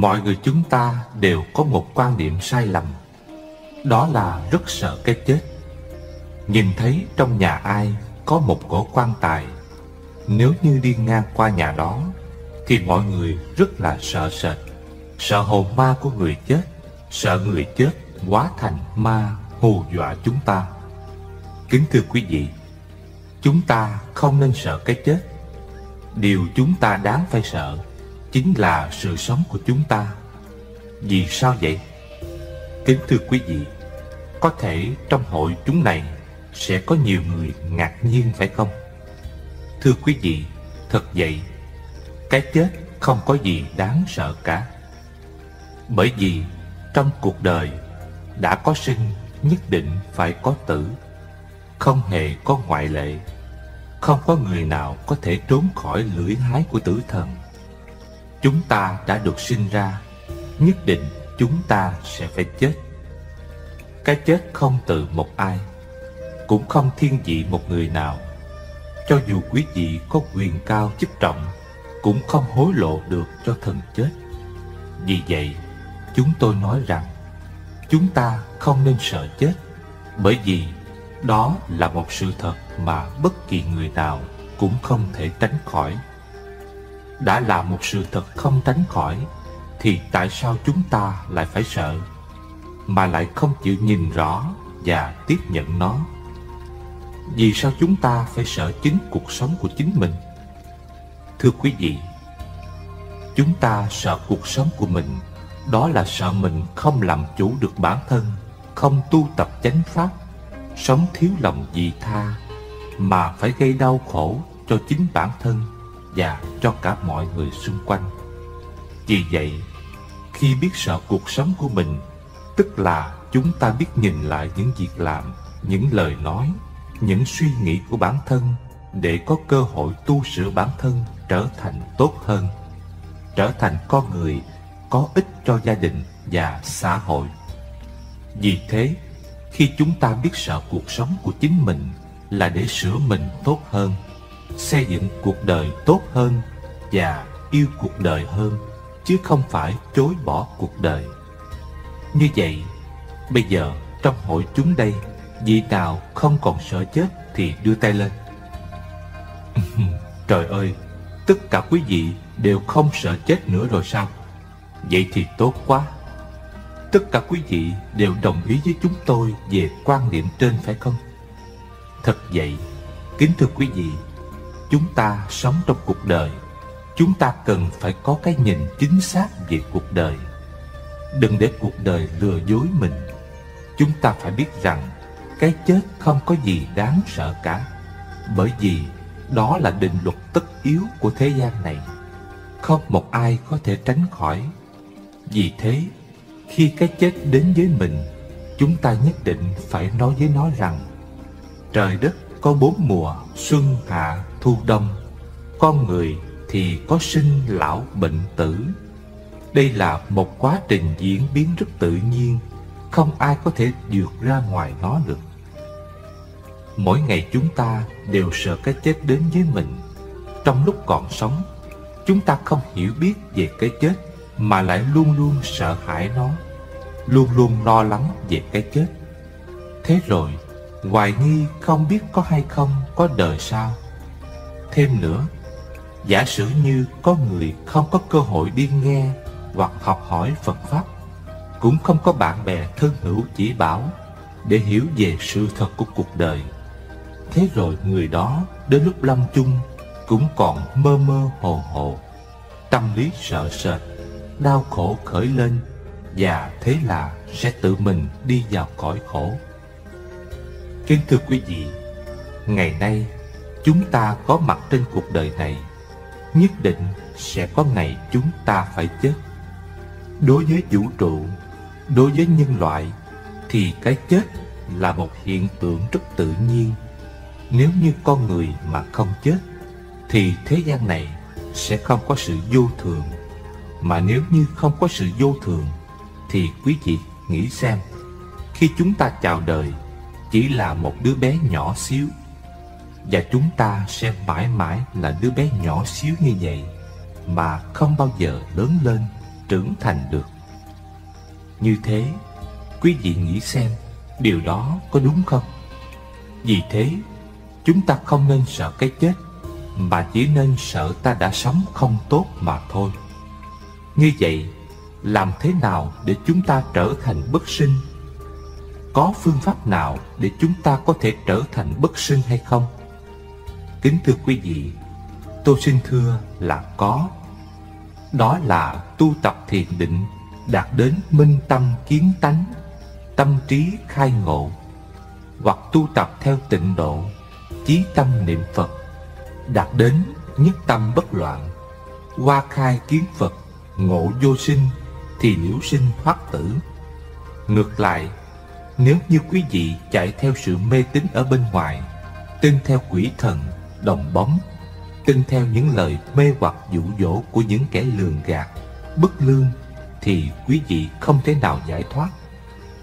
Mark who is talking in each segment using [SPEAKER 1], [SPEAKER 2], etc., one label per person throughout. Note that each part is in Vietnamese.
[SPEAKER 1] Mọi người chúng ta đều có một quan niệm sai lầm, đó là rất sợ cái chết. Nhìn thấy trong nhà ai có một cỗ quan tài, nếu như đi ngang qua nhà đó thì mọi người rất là sợ sệt, sợ hồn ma của người chết, sợ người chết hóa thành ma hù dọa chúng ta. Kính thưa quý vị, chúng ta không nên sợ cái chết. Điều chúng ta đáng phải sợ chính là sự sống của chúng ta. Vì sao vậy? Kính thưa quý vị, có thể trong hội chúng này sẽ có nhiều người ngạc nhiên phải không? Thưa quý vị, thật vậy, cái chết không có gì đáng sợ cả. Bởi vì trong cuộc đời đã có sinh, nhất định phải có tử, không hề có ngoại lệ. Không có người nào có thể trốn khỏi lưỡi hái của tử thần. Chúng ta đã được sinh ra, nhất định chúng ta sẽ phải chết. Cái chết không từ một ai, cũng không thiên vị một người nào. Cho dù quý vị có quyền cao chức trọng, cũng không hối lộ được cho thần chết. Vì vậy, chúng tôi nói rằng chúng ta không nên sợ chết, bởi vì đó là một sự thật mà bất kỳ người nào cũng không thể tránh khỏi. Đã là một sự thật không tránh khỏi, thì tại sao chúng ta lại phải sợ, mà lại không chịu nhìn rõ và tiếp nhận nó? Vì sao chúng ta phải sợ chính cuộc sống của chính mình? Thưa quý vị, chúng ta sợ cuộc sống của mình, đó là sợ mình không làm chủ được bản thân, không tu tập chánh pháp, sống thiếu lòng vị tha, mà phải gây đau khổ cho chính bản thân và cho cả mọi người xung quanh. Vì vậy, khi biết sợ cuộc sống của mình, tức là chúng ta biết nhìn lại những việc làm, những lời nói, những suy nghĩ của bản thân, để có cơ hội tu sửa bản thân trở thành tốt hơn, trở thành con người có ích cho gia đình và xã hội. Vì thế, khi chúng ta biết sợ cuộc sống của chính mình là để sửa mình tốt hơn, xây dựng cuộc đời tốt hơn và yêu cuộc đời hơn, chứ không phải chối bỏ cuộc đời. Như vậy, bây giờ trong hội chúng đây, vị nào không còn sợ chết thì đưa tay lên. Trời ơi, tất cả quý vị đều không sợ chết nữa rồi sao? Vậy thì tốt quá. Tất cả quý vị đều đồng ý với chúng tôi về quan niệm trên phải không? Thật vậy, kính thưa quý vị, chúng ta sống trong cuộc đời, chúng ta cần phải có cái nhìn chính xác về cuộc đời. Đừng để cuộc đời lừa dối mình. Chúng ta phải biết rằng cái chết không có gì đáng sợ cả, bởi vì đó là định luật tất yếu của thế gian này, không một ai có thể tránh khỏi. Vì thế, khi cái chết đến với mình, chúng ta nhất định phải nói với nó rằng: trời đất có 4 mùa, xuân, hạ, thu, đông. Con người thì có sinh, lão, bệnh, tử. Đây là một quá trình diễn biến rất tự nhiên, không ai có thể vượt ra ngoài nó được. Mỗi ngày chúng ta đều sợ cái chết đến với mình. Trong lúc còn sống, chúng ta không hiểu biết về cái chết, mà lại luôn luôn sợ hãi nó, luôn luôn lo lắng về cái chết. Thế rồi, hoài nghi không biết có hay không có đời sau. Thêm nữa, giả sử như có người không có cơ hội đi nghe hoặc học hỏi Phật Pháp, cũng không có bạn bè thân hữu chỉ bảo để hiểu về sự thật của cuộc đời. Thế rồi người đó đến lúc lâm chung cũng còn mơ mơ hồ hồ, tâm lý sợ sệt, đau khổ khởi lên, và thế là sẽ tự mình đi vào cõi khổ. Kính thưa quý vị, ngày nay chúng ta có mặt trên cuộc đời này, nhất định sẽ có ngày chúng ta phải chết. Đối với vũ trụ, đối với nhân loại, thì cái chết là một hiện tượng rất tự nhiên. Nếu như con người mà không chết, thì thế gian này sẽ không có sự vô thường. Mà nếu như không có sự vô thường, thì quý vị nghĩ xem, khi chúng ta chào đời chỉ là một đứa bé nhỏ xíu, và chúng ta sẽ mãi mãi là đứa bé nhỏ xíu như vậy, mà không bao giờ lớn lên trưởng thành được. Như thế, quý vị nghĩ xem, điều đó có đúng không? Vì thế, chúng ta không nên sợ cái chết, mà chỉ nên sợ ta đã sống không tốt mà thôi. Như vậy, làm thế nào để chúng ta trở thành bất sinh? Có phương pháp nào để chúng ta có thể trở thành bất sinh hay không? Kính thưa quý vị, tôi xin thưa là có. Đó là tu tập thiền định, đạt đến minh tâm kiến tánh, tâm trí khai ngộ, hoặc tu tập theo tịnh độ, chí tâm niệm Phật, đạt đến nhất tâm bất loạn, hoa khai kiến Phật, ngộ vô sinh, thì liễu sinh thoát tử. Ngược lại, nếu như quý vị chạy theo sự mê tín ở bên ngoài, tin theo quỷ thần, đồng bóng, tin theo những lời mê hoặc dụ dỗ của những kẻ lường gạt, bất lương, thì quý vị không thể nào giải thoát,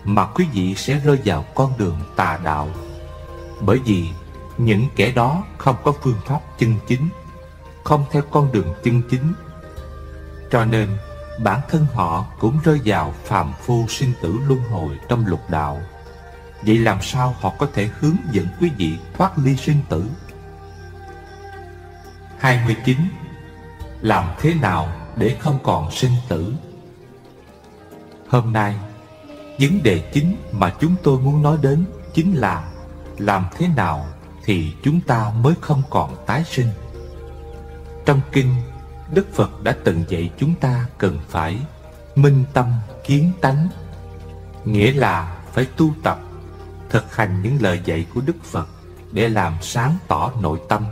[SPEAKER 1] mà quý vị sẽ rơi vào con đường tà đạo. Bởi vì những kẻ đó không có phương pháp chân chính, không theo con đường chân chính, cho nên bản thân họ cũng rơi vào phàm phu sinh tử luân hồi trong lục đạo. Vậy làm sao họ có thể hướng dẫn quý vị thoát ly sinh tử? 29. Làm thế nào để không còn sinh tử? Hôm nay, vấn đề chính mà chúng tôi muốn nói đến chính là làm thế nào thì chúng ta mới không còn tái sinh. Trong kinh, Đức Phật đã từng dạy chúng ta cần phải minh tâm kiến tánh, nghĩa là phải tu tập, thực hành những lời dạy của Đức Phật để làm sáng tỏ nội tâm,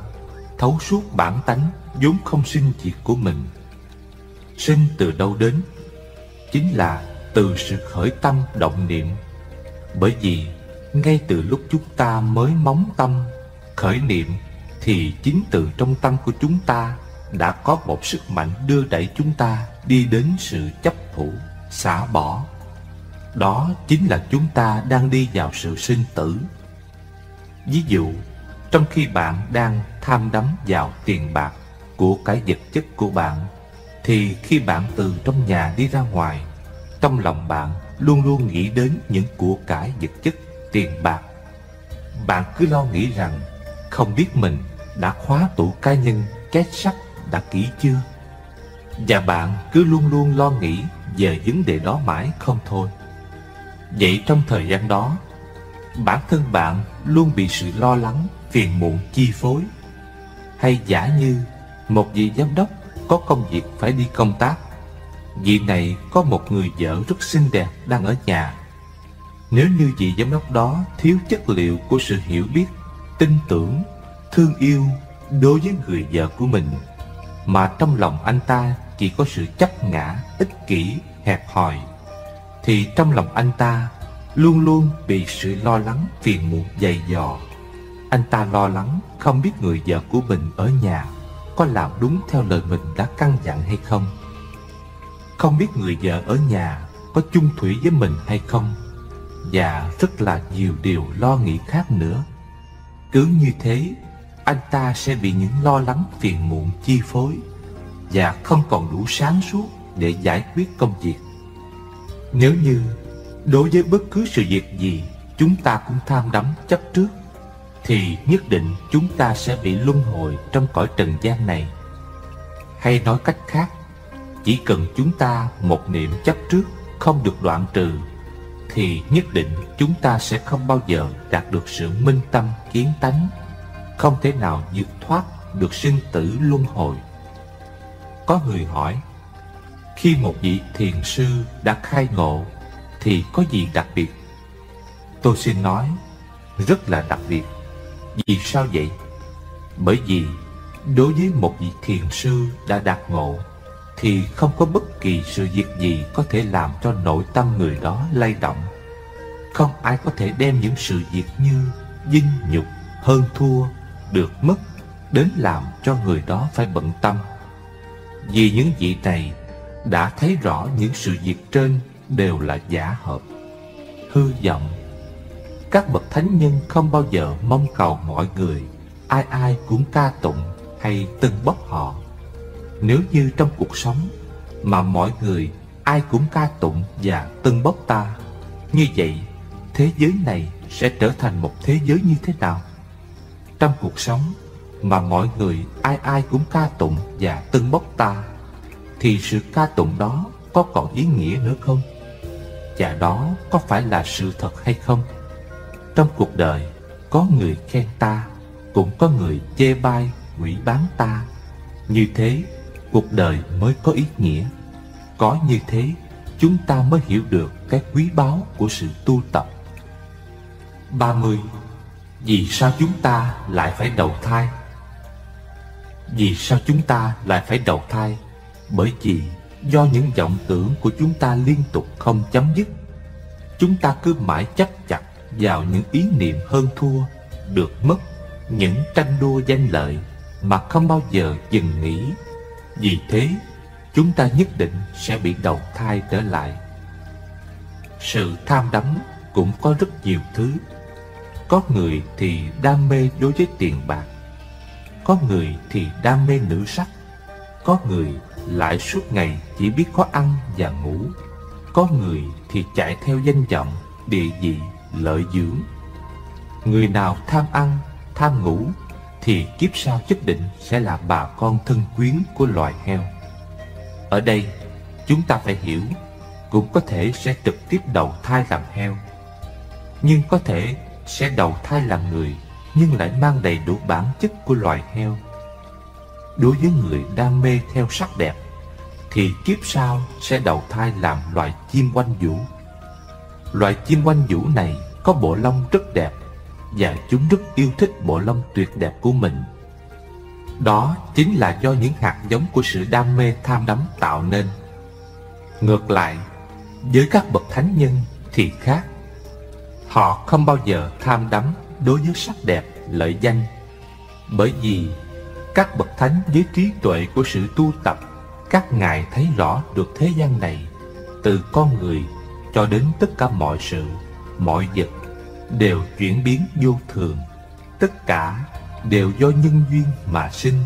[SPEAKER 1] thấu suốt bản tánh vốn không sinh diệt của mình. Sinh từ đâu đến? Chính là từ sự khởi tâm động niệm. Bởi vì ngay từ lúc chúng ta mới móng tâm, khởi niệm, thì chính từ trong tâm của chúng ta đã có một sức mạnh đưa đẩy chúng ta đi đến sự chấp thủ, xả bỏ. Đó chính là chúng ta đang đi vào sự sinh tử. Ví dụ, trong khi bạn đang tham đắm vào tiền bạc, của cải vật chất của bạn, thì khi bạn từ trong nhà đi ra ngoài, trong lòng bạn luôn luôn nghĩ đến những của cải vật chất, tiền bạc. Bạn cứ lo nghĩ rằng không biết mình đã khóa tủ cá nhân, két sắt đã kỹ chưa, và bạn cứ luôn luôn lo nghĩ về vấn đề đó mãi không thôi. Vậy trong thời gian đó, bản thân bạn luôn bị sự lo lắng, phiền muộn chi phối. Hay giả như một vị giám đốc có công việc phải đi công tác, vị này có một người vợ rất xinh đẹp đang ở nhà. Nếu như vị giám đốc đó thiếu chất liệu của sự hiểu biết, tin tưởng, thương yêu đối với người vợ của mình, mà trong lòng anh ta chỉ có sự chấp ngã, ích kỷ, hẹp hòi, thì trong lòng anh ta luôn luôn bị sự lo lắng, phiền muộn dày dò. Anh ta lo lắng không biết người vợ của mình ở nhà có làm đúng theo lời mình đã căn dặn hay không, không biết người vợ ở nhà có chung thủy với mình hay không, và rất là nhiều điều lo nghĩ khác nữa. Cứ như thế, anh ta sẽ bị những lo lắng phiền muộn chi phối và không còn đủ sáng suốt để giải quyết công việc. Nếu như đối với bất cứ sự việc gì chúng ta cũng tham đắm chấp trước, thì nhất định chúng ta sẽ bị luân hồi trong cõi trần gian này. Hay nói cách khác, chỉ cần chúng ta một niệm chấp trước không được đoạn trừ, thì nhất định chúng ta sẽ không bao giờ đạt được sự minh tâm kiến tánh, không thể nào vượt thoát được sinh tử luân hồi. Có người hỏi, khi một vị thiền sư đã khai ngộ thì có gì đặc biệt? Tôi xin nói, rất là đặc biệt. Vì sao vậy? Bởi vì đối với một vị thiền sư đã đạt ngộ, thì không có bất kỳ sự việc gì có thể làm cho nội tâm người đó lay động. Không ai có thể đem những sự việc như vinh nhục, hơn thua, được mất đến làm cho người đó phải bận tâm. Vì những vị này đã thấy rõ những sự việc trên đều là giả hợp, hư vọng. Các bậc thánh nhân không bao giờ mong cầu mọi người ai ai cũng ca tụng hay tâng bốc họ. Nếu như trong cuộc sống mà mọi người ai cũng ca tụng và tâng bốc ta, như vậy thế giới này sẽ trở thành một thế giới như thế nào? Trong cuộc sống mà mọi người ai ai cũng ca tụng và tâng bốc ta, thì sự ca tụng đó có còn ý nghĩa nữa không? Và đó có phải là sự thật hay không? Trong cuộc đời có người khen ta, cũng có người chê bai, hủy báng ta. Như thế cuộc đời mới có ý nghĩa. Có như thế chúng ta mới hiểu được cái quý báu của sự tu tập. 30. Vì sao chúng ta lại phải đầu thai? Vì sao chúng ta lại phải đầu thai? Bởi vì do những vọng tưởng của chúng ta liên tục không chấm dứt. Chúng ta cứ mãi chấp chặt vào những ý niệm hơn thua, được mất, những tranh đua danh lợi mà không bao giờ dừng nghỉ. Vì thế chúng ta nhất định sẽ bị đầu thai trở lại. Sự tham đắm cũng có rất nhiều thứ. Có người thì đam mê đối với tiền bạc, có người thì đam mê nữ sắc, có người lại suốt ngày chỉ biết có ăn và ngủ, có người thì chạy theo danh vọng, địa vị, lợi dưỡng. Người nào tham ăn, tham ngủ thì kiếp sau nhất định sẽ là bà con thân quyến của loài heo. Ở đây chúng ta phải hiểu, cũng có thể sẽ trực tiếp đầu thai làm heo, nhưng có thể sẽ đầu thai làm người, nhưng lại mang đầy đủ bản chất của loài heo. Đối với người đam mê theo sắc đẹp thì kiếp sau sẽ đầu thai làm loài chim oanh vũ. Loài chim oanh vũ này có bộ lông rất đẹp, và chúng rất yêu thích bộ lông tuyệt đẹp của mình. Đó chính là do những hạt giống của sự đam mê tham đắm tạo nên. Ngược lại, với các bậc thánh nhân thì khác. Họ không bao giờ tham đắm đối với sắc đẹp, lợi danh, bởi vì các bậc thánh với trí tuệ của sự tu tập, các ngài thấy rõ được thế gian này, từ con người cho đến tất cả mọi sự, mọi vật đều chuyển biến vô thường. Tất cả đều do nhân duyên mà sinh,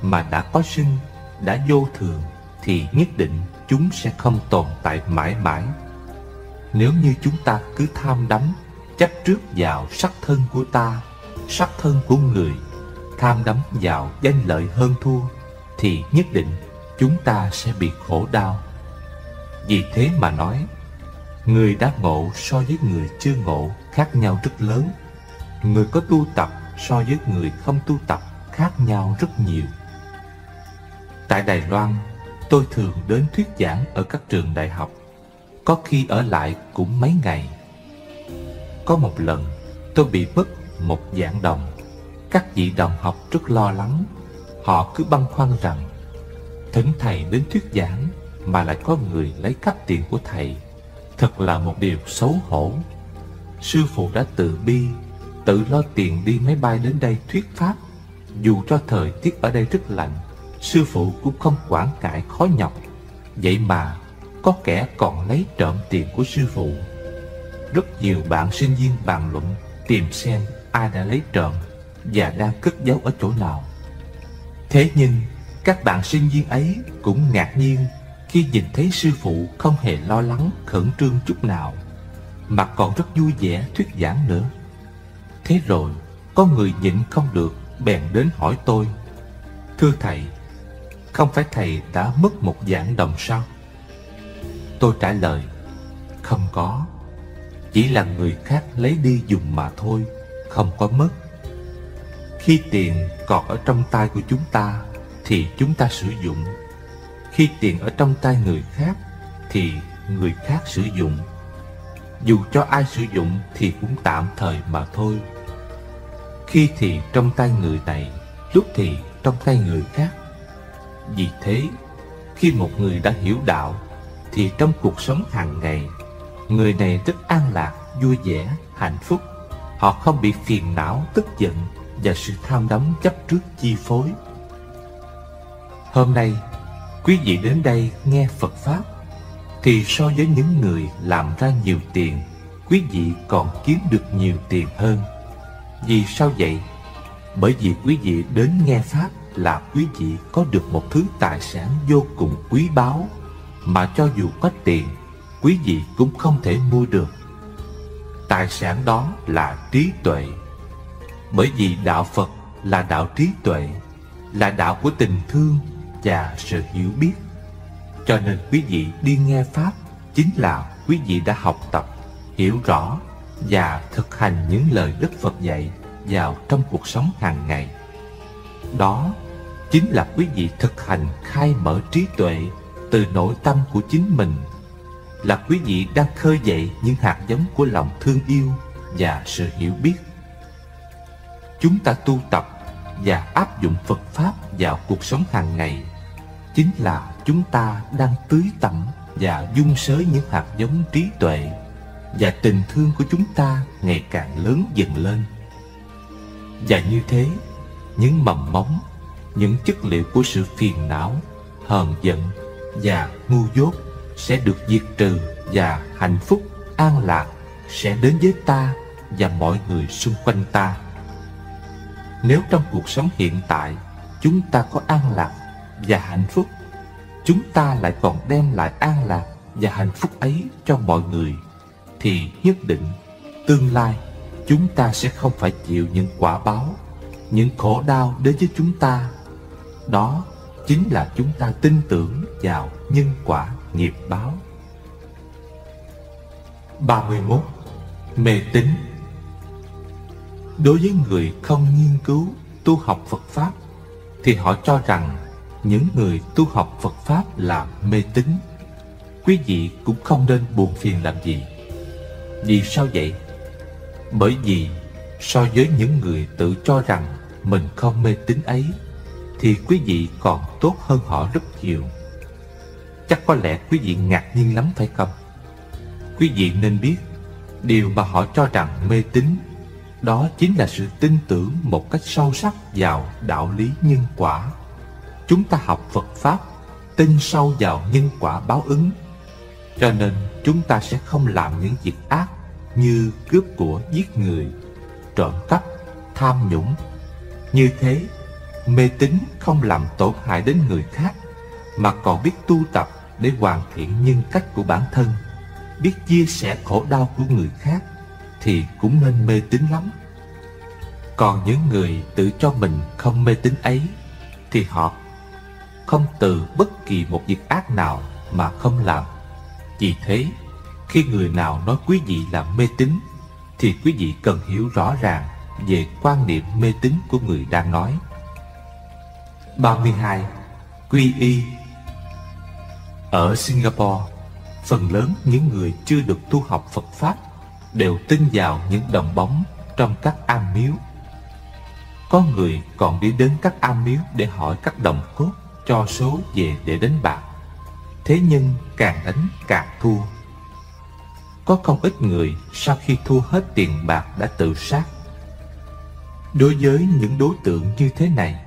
[SPEAKER 1] mà đã có sinh, đã vô thường thì nhất định chúng sẽ không tồn tại mãi mãi. Nếu như chúng ta cứ tham đắm, chấp trước vào sắc thân của ta, sắc thân của người, tham đắm vào danh lợi hơn thua, thì nhất định chúng ta sẽ bị khổ đau. Vì thế mà nói, người đã ngộ so với người chưa ngộ khác nhau rất lớn. Người có tu tập so với người không tu tập khác nhau rất nhiều. Tại Đài Loan, tôi thường đến thuyết giảng ở các trường đại học, có khi ở lại cũng mấy ngày. Có một lần tôi bị mất một vạn đồng. Các vị đồng học rất lo lắng. Họ cứ băn khoăn rằng thỉnh thầy đến thuyết giảng mà lại có người lấy cắp tiền của thầy, thật là một điều xấu hổ. Sư phụ đã từ bi, tự lo tiền đi máy bay đến đây thuyết pháp. Dù cho thời tiết ở đây rất lạnh, sư phụ cũng không quản ngại khó nhọc. Vậy mà có kẻ còn lấy trộm tiền của sư phụ. Rất nhiều bạn sinh viên bàn luận tìm xem ai đã lấy trộm và đang cất giấu ở chỗ nào. Thế nhưng các bạn sinh viên ấy cũng ngạc nhiên khi nhìn thấy sư phụ không hề lo lắng, khẩn trương chút nào, mà còn rất vui vẻ thuyết giảng nữa. Thế rồi có người nhịn không được bèn đến hỏi tôi: "Thưa thầy, không phải thầy đã mất một vạn đồng sao?" Tôi trả lời: "Không có, chỉ là người khác lấy đi dùng mà thôi, không có mất. Khi tiền còn ở trong tay của chúng ta thì chúng ta sử dụng. Khi tiền ở trong tay người khác thì người khác sử dụng. Dù cho ai sử dụng thì cũng tạm thời mà thôi. Khi thì trong tay người này, lúc thì trong tay người khác. Vì thế, khi một người đã hiểu đạo thì trong cuộc sống hàng ngày, người này rất an lạc, vui vẻ, hạnh phúc. Họ không bị phiền não, tức giận và sự tham đắm chấp trước chi phối." Hôm nay quý vị đến đây nghe Phật Pháp, thì so với những người làm ra nhiều tiền, quý vị còn kiếm được nhiều tiền hơn. Vì sao vậy? Bởi vì quý vị đến nghe Pháp là quý vị có được một thứ tài sản vô cùng quý báu, mà cho dù có tiền, quý vị cũng không thể mua được. Tài sản đó là trí tuệ. Bởi vì đạo Phật là đạo trí tuệ, là đạo của tình thương và sự hiểu biết. Cho nên quý vị đi nghe Pháp chính là quý vị đã học tập, hiểu rõ và thực hành những lời Đức Phật dạy vào trong cuộc sống hàng ngày. Đó chính là quý vị thực hành khai mở trí tuệ từ nội tâm của chính mình, là quý vị đang khơi dậy những hạt giống của lòng thương yêu và sự hiểu biết. Chúng ta tu tập và áp dụng Phật Pháp vào cuộc sống hàng ngày, chính là chúng ta đang tưới tẩm và vun sới những hạt giống trí tuệ, và tình thương của chúng ta ngày càng lớn dần lên. Và như thế, những mầm mống, những chất liệu của sự phiền não, hờn giận và ngu dốt sẽ được diệt trừ, và hạnh phúc, an lạc sẽ đến với ta và mọi người xung quanh ta. Nếu trong cuộc sống hiện tại chúng ta có an lạc và hạnh phúc, chúng ta lại còn đem lại an lạc và hạnh phúc ấy cho mọi người, thì nhất định tương lai chúng ta sẽ không phải chịu những quả báo, những khổ đau đến với chúng ta. Đó chính là chúng ta tin tưởng vào nhân quả nghiệp báo. 31. Mê tín. Đối với người không nghiên cứu tu học Phật Pháp, thì họ cho rằng những người tu học Phật Pháp là mê tín. Quý vị cũng không nên buồn phiền làm gì. Vì sao vậy? Bởi vì so với những người tự cho rằng mình không mê tín ấy, thì quý vị còn tốt hơn họ rất nhiều. Chắc có lẽ quý vị ngạc nhiên lắm phải không? Quý vị nên biết, điều mà họ cho rằng mê tín, đó chính là sự tin tưởng một cách sâu sắc vào đạo lý nhân quả. Chúng ta học Phật Pháp, tin sâu vào nhân quả báo ứng, cho nên chúng ta sẽ không làm những việc ác như cướp của, giết người, trộm cắp, tham nhũng. Như thế, mê tín không làm tổn hại đến người khác, mà còn biết tu tập để hoàn thiện nhân cách của bản thân, biết chia sẻ khổ đau của người khác, thì cũng nên mê tín lắm. Còn những người tự cho mình không mê tín ấy, thì họ không từ bất kỳ một việc ác nào mà không làm. Vì thế, khi người nào nói quý vị là mê tín, thì quý vị cần hiểu rõ ràng về quan niệm mê tín của người đang nói. 32. Quy y. Ở Singapore, phần lớn những người chưa được tu học Phật Pháp đều tin vào những đồng bóng trong các am miếu. Có người còn đi đến các am miếu để hỏi các đồng cốt cho số về để đánh bạc. Thế nhưng càng đánh càng thua. Có không ít người sau khi thua hết tiền bạc đã tự sát. Đối với những đối tượng như thế này,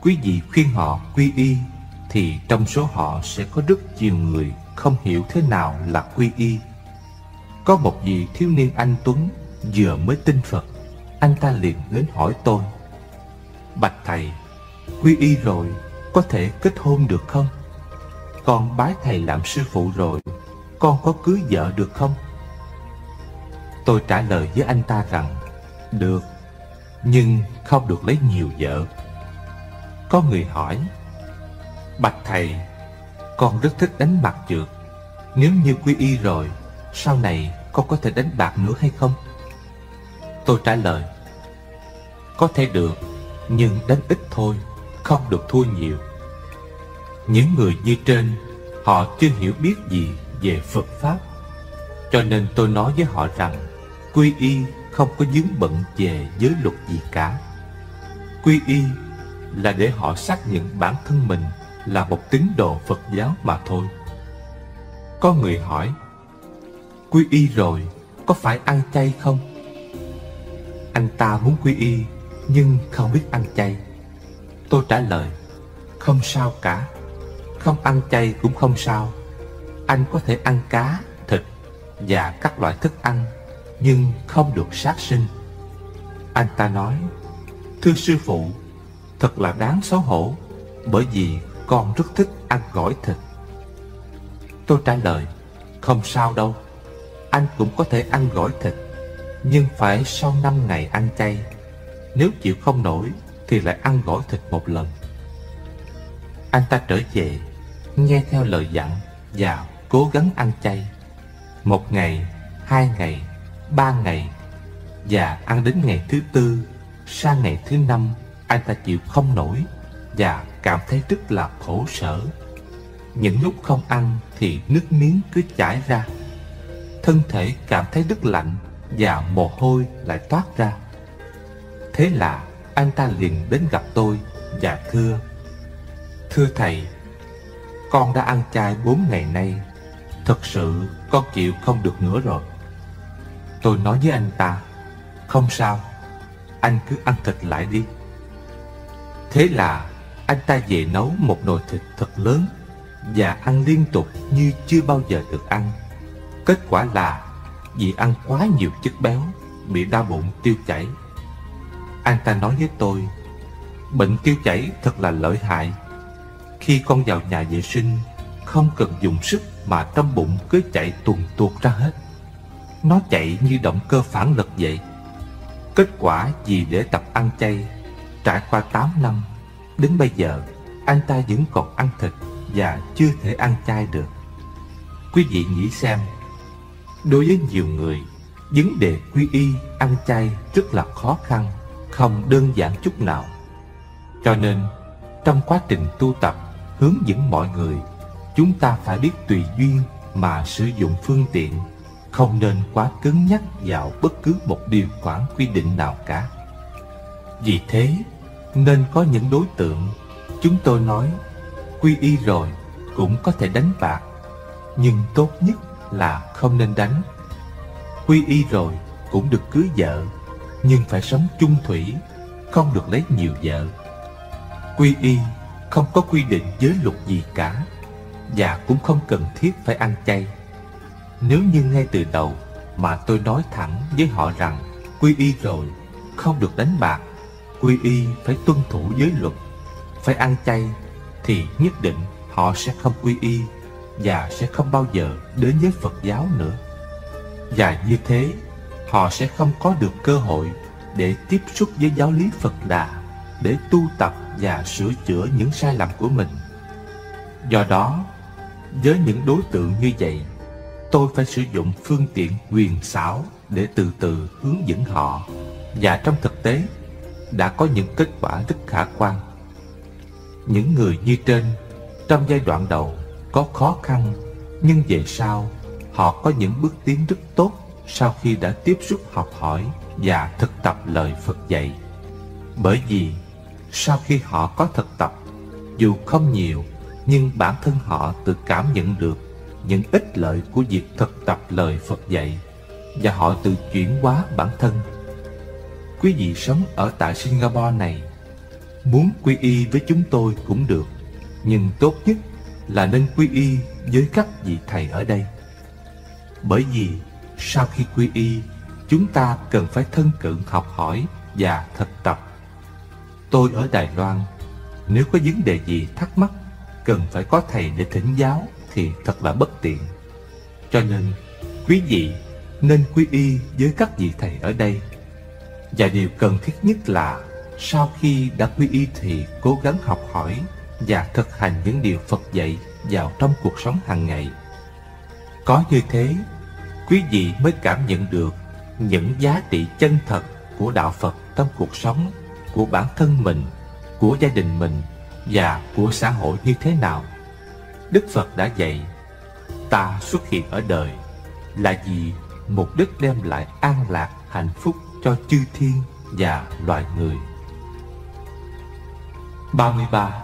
[SPEAKER 1] quý vị khuyên họ quy y, thì trong số họ sẽ có rất nhiều người không hiểu thế nào là quy y. Có một vị thiếu niên anh tuấn vừa mới tin Phật, anh ta liền đến hỏi tôi: Bạch thầy, quy y rồi có thể kết hôn được không? Con bái thầy làm sư phụ rồi, con có cưới vợ được không? Tôi trả lời với anh ta rằng: được, nhưng không được lấy nhiều vợ. Có người hỏi: Bạch thầy, con rất thích đánh mặt trượt. Nếu như quy y rồi, sau này con có thể đánh bạc nữa hay không? Tôi trả lời: có thể được, nhưng đánh ít thôi, không được thua nhiều. Những người như trên, họ chưa hiểu biết gì về Phật Pháp, cho nên tôi nói với họ rằng quy y không có vướng bận về giới luật gì cả. Quy y là để họ xác nhận bản thân mình là một tín đồ Phật giáo mà thôi. Có người hỏi: quy y rồi có phải ăn chay không? Anh ta muốn quy y nhưng không biết ăn chay. Tôi trả lời: không sao cả, không ăn chay cũng không sao. Anh có thể ăn cá, thịt và các loại thức ăn, nhưng không được sát sinh. Anh ta nói: thưa sư phụ, thật là đáng xấu hổ, bởi vì con rất thích ăn gỏi thịt. Tôi trả lời: không sao đâu, anh cũng có thể ăn gỏi thịt, nhưng phải sau 5 ngày ăn chay. Nếu chịu không nổi thì lại ăn gỏi thịt một lần. Anh ta trở về, nghe theo lời dặn và cố gắng ăn chay. 1 ngày, 2 ngày, 3 ngày, và ăn đến ngày thứ 4, sang ngày thứ 5, anh ta chịu không nổi và cảm thấy rất là khổ sở. Những lúc không ăn thì nước miếng cứ chảy ra, thân thể cảm thấy rất lạnh và mồ hôi lại toát ra. Thế là anh ta liền đến gặp tôi và thưa: thưa thầy, con đã ăn chay 4 ngày nay, thật sự con chịu không được nữa rồi. Tôi nói với anh ta: không sao, anh cứ ăn thịt lại đi. Thế là anh ta về nấu một nồi thịt thật lớn và ăn liên tục như chưa bao giờ được ăn. Kết quả là vì ăn quá nhiều chất béo, bị đau bụng tiêu chảy. Anh ta nói với tôi: bệnh tiêu chảy thật là lợi hại. Khi con vào nhà vệ sinh, không cần dùng sức mà trong bụng cứ chạy tuồn tuột ra hết. Nó chạy như động cơ phản lực vậy. Kết quả vì để tập ăn chay, trải qua 8 năm, đến bây giờ anh ta vẫn còn ăn thịt và chưa thể ăn chay được. Quý vị nghĩ xem, đối với nhiều người, vấn đề quy y ăn chay rất là khó khăn, không đơn giản chút nào. Cho nên trong quá trình tu tập hướng dẫn mọi người, chúng ta phải biết tùy duyên mà sử dụng phương tiện, không nên quá cứng nhắc vào bất cứ một điều khoản quy định nào cả. Vì thế nên có những đối tượng chúng tôi nói quy y rồi cũng có thể đánh bạc, nhưng tốt nhất là không nên đánh. Quy y rồi cũng được cưới vợ, nhưng phải sống chung thủy, không được lấy nhiều vợ. Quy y không có quy định giới luật gì cả, và cũng không cần thiết phải ăn chay. Nếu như ngay từ đầu mà tôi nói thẳng với họ rằng quy y rồi không được đánh bạc, quy y phải tuân thủ giới luật, phải ăn chay, thì nhất định họ sẽ không quy y và sẽ không bao giờ đến với Phật giáo nữa. Và như thế, họ sẽ không có được cơ hội để tiếp xúc với giáo lý Phật Đà, để tu tập và sửa chữa những sai lầm của mình. Do đó, với những đối tượng như vậy, tôi phải sử dụng phương tiện huyền xảo để từ từ hướng dẫn họ, và trong thực tế đã có những kết quả rất khả quan. Những người như trên, trong giai đoạn đầu có khó khăn, nhưng về sau họ có những bước tiến rất tốt sau khi đã tiếp xúc học hỏi và thực tập lời Phật dạy. Bởi vì sau khi họ có thực tập, dù không nhiều, nhưng bản thân họ tự cảm nhận được những ích lợi của việc thực tập lời Phật dạy, và họ tự chuyển hóa bản thân. Quý vị sống ở tại Singapore này, muốn quy y với chúng tôi cũng được, nhưng tốt nhất là nên quy y với các vị thầy ở đây. Bởi vì sau khi quy y, chúng ta cần phải thân cận học hỏi và thực tập. Tôi ở Đài Loan, nếu có vấn đề gì thắc mắc, cần phải có thầy để thỉnh giáo thì thật là bất tiện. Cho nên quý vị nên quy y với các vị thầy ở đây. Và điều cần thiết nhất là sau khi đã quy y thì cố gắng học hỏi và thực hành những điều Phật dạy vào trong cuộc sống hàng ngày. Có như thế, quý vị mới cảm nhận được những giá trị chân thật của đạo Phật trong cuộc sống, của bản thân mình, của gia đình mình và của xã hội như thế nào. Đức Phật đã dạy, ta xuất hiện ở đời là vì mục đích đem lại an lạc, hạnh phúc cho chư thiên và loài người. 33.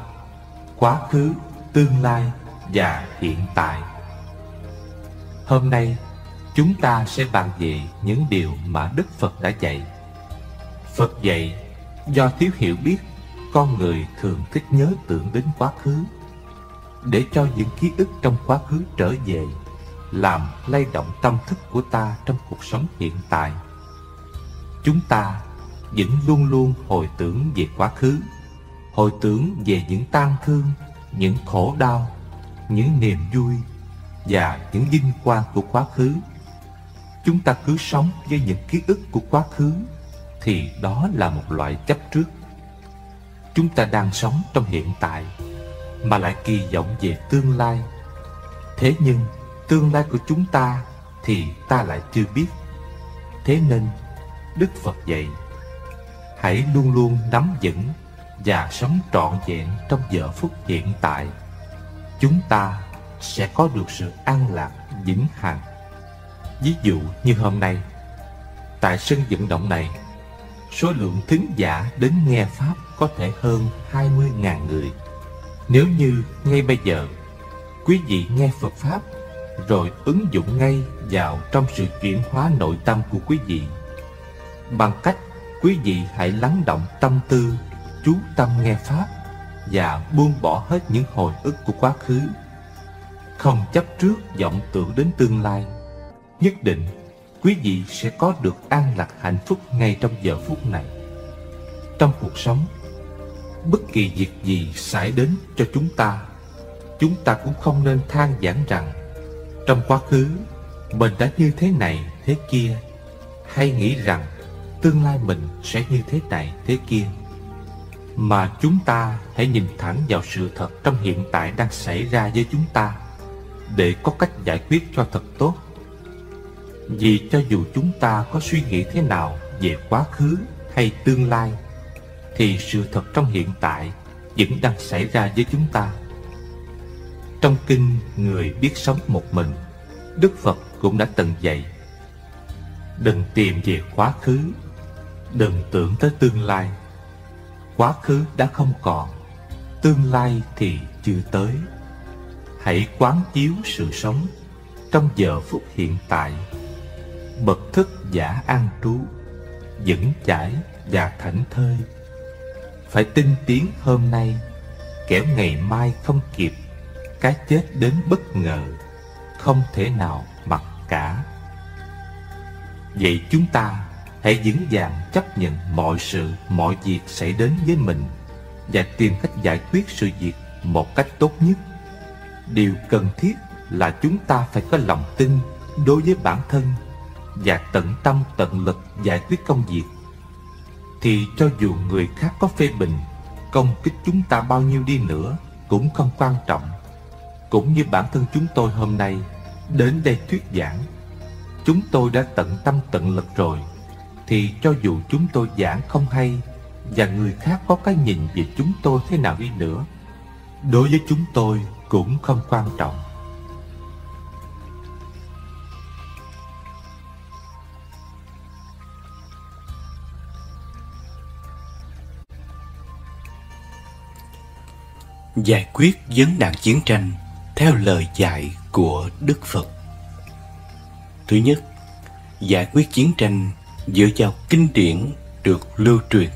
[SPEAKER 1] Quá khứ, tương lai và hiện tại. Hôm nay, chúng ta sẽ bàn về những điều mà Đức Phật đã dạy. Phật dạy, do thiếu hiểu biết, con người thường thích nhớ tưởng đến quá khứ, để cho những ký ức trong quá khứ trở về, làm lay động tâm thức của ta trong cuộc sống hiện tại. Chúng ta vẫn luôn luôn hồi tưởng về quá khứ, hồi tưởng về những tang thương, những khổ đau, những niềm vui, và những vinh quang của quá khứ. Chúng ta cứ sống với những ký ức của quá khứ thì đó là một loại chấp trước. Chúng ta đang sống trong hiện tại mà lại kỳ vọng về tương lai. Thế nhưng tương lai của chúng ta thì ta lại chưa biết. Thế nên Đức Phật dạy: hãy luôn luôn nắm vững và sống trọn vẹn trong giờ phút hiện tại. Chúng ta sẽ có được sự an lạc vĩnh hằng. Ví dụ như hôm nay, tại sân vận động này, số lượng thính giả đến nghe Pháp có thể hơn 20.000 người. Nếu như ngay bây giờ quý vị nghe Phật Pháp rồi ứng dụng ngay vào trong sự chuyển hóa nội tâm của quý vị, bằng cách quý vị hãy lắng động tâm tư, chú tâm nghe Pháp và buông bỏ hết những hồi ức của quá khứ, không chấp trước vọng tưởng đến tương lai, nhất định quý vị sẽ có được an lạc hạnh phúc ngay trong giờ phút này. Trong cuộc sống, bất kỳ việc gì xảy đến cho chúng ta cũng không nên than vãn rằng trong quá khứ mình đã như thế này thế kia, hay nghĩ rằng tương lai mình sẽ như thế này thế kia. Mà chúng ta hãy nhìn thẳng vào sự thật trong hiện tại đang xảy ra với chúng ta, để có cách giải quyết cho thật tốt. Vì cho dù chúng ta có suy nghĩ thế nào về quá khứ hay tương lai, thì sự thật trong hiện tại vẫn đang xảy ra với chúng ta. Trong kinh Người biết sống một mình, Đức Phật cũng đã từng dạy: đừng tìm về quá khứ, đừng tưởng tới tương lai. Quá khứ đã không còn, tương lai thì chưa tới. Hãy quán chiếu sự sống trong giờ phút hiện tại, bậc thức giả an trú, vững chãi và thảnh thơi. Phải tinh tiến hôm nay, kẻo ngày mai không kịp. Cái chết đến bất ngờ, không thể nào mặc cả. Vậy chúng ta hãy vững vàng chấp nhận mọi sự, mọi việc xảy đến với mình và tìm cách giải quyết sự việc một cách tốt nhất. Điều cần thiết là chúng ta phải có lòng tin đối với bản thân và tận tâm tận lực giải quyết công việc. Thì cho dù người khác có phê bình, công kích chúng ta bao nhiêu đi nữa cũng không quan trọng. Cũng như bản thân chúng tôi hôm nay đến đây thuyết giảng, chúng tôi đã tận tâm tận lực rồi, thì cho dù chúng tôi giảng không hay và người khác có cái nhìn về chúng tôi thế nào đi nữa, đối với chúng tôi cũng không quan trọng.
[SPEAKER 2] Giải quyết vấn nạn chiến tranh theo lời dạy của Đức Phật. Thứ nhất, giải quyết chiến tranh dựa vào kinh điển được lưu truyền.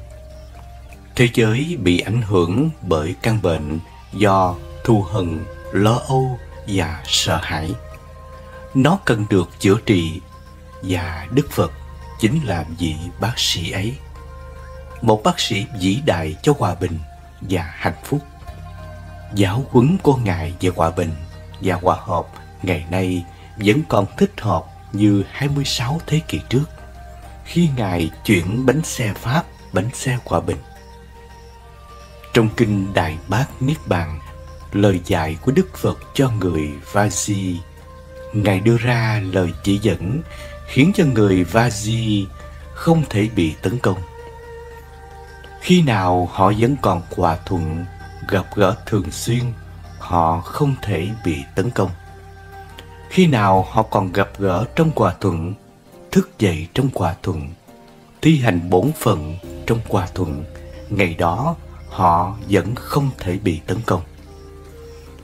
[SPEAKER 2] Thế giới bị ảnh hưởng bởi căn bệnh do thù hận, lo âu và sợ hãi. Nó cần được chữa trị, và Đức Phật chính là vị bác sĩ ấy. Một bác sĩ vĩ đại cho hòa bình và hạnh phúc. Giáo huấn của Ngài về hòa bình và hòa hợp ngày nay vẫn còn thích hợp như 26 thế kỷ trước, khi Ngài chuyển bánh xe Pháp, bánh xe hòa bình. Trong kinh Đại Bát Niết Bàn, lời dạy của Đức Phật cho người Va-di, Ngài đưa ra lời chỉ dẫn khiến cho người Va-di không thể bị tấn công. Khi nào họ vẫn còn hòa thuận, gặp gỡ thường xuyên, họ không thể bị tấn công. Khi nào họ còn gặp gỡ trong hòa thuận, thức dậy trong hòa thuận, thi hành bổn phận trong hòa thuận, ngày đó họ vẫn không thể bị tấn công.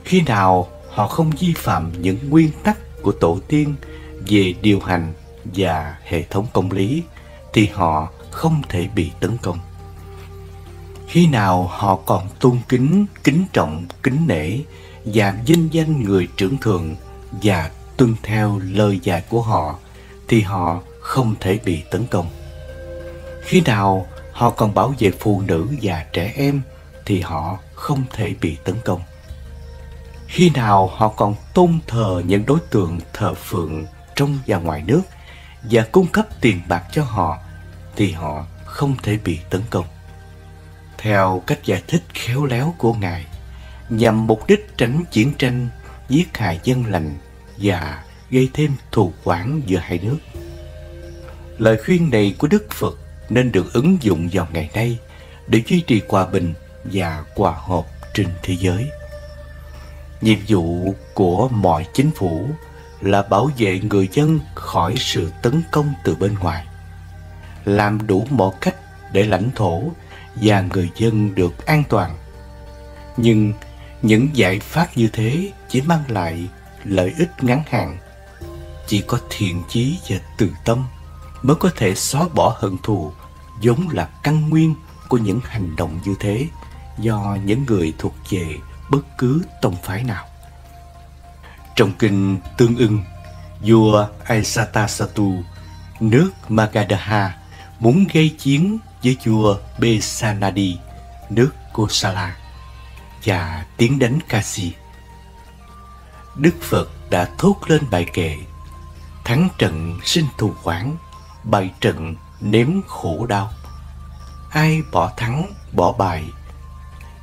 [SPEAKER 2] Khi nào họ không vi phạm những nguyên tắc của tổ tiên về điều hành và hệ thống công lý, thì họ không thể bị tấn công. Khi nào họ còn tôn kính, kính trọng, kính nể và vinh danh người trưởng thượng và tuân theo lời dạy của họ, thì họ không thể bị tấn công. Khi nào họ còn bảo vệ phụ nữ và trẻ em, thì họ không thể bị tấn công. Khi nào họ còn tôn thờ những đối tượng thờ phượng trong và ngoài nước và cung cấp tiền bạc cho họ, thì họ không thể bị tấn công. Theo cách giải thích khéo léo của Ngài, nhằm mục đích tránh chiến tranh, giết hại dân lành và gây thêm thù oán giữa hai nước. Lời khuyên này của Đức Phật nên được ứng dụng vào ngày nay để duy trì hòa bình và hòa hợp trên thế giới. Nhiệm vụ của mọi chính phủ là bảo vệ người dân khỏi sự tấn công từ bên ngoài, làm đủ mọi cách để lãnh thổ và người dân được an toàn. Nhưng những giải pháp như thế chỉ mang lại lợi ích ngắn hạn. Chỉ có thiện chí và từ tâm mới có thể xóa bỏ hận thù, vốn là căn nguyên của những hành động như thế do những người thuộc về bất cứ tông phái nào. Trong kinh Tương Ưng, vua Ajatasattu, nước Magadha, muốn gây chiến với vua Besanadi, nước Kosala, và tiến đánh Kashi. Đức Phật đã thốt lên bài kệ: thắng trận sinh thù oán, bại trận nếm khổ đau. Ai bỏ thắng bỏ bài,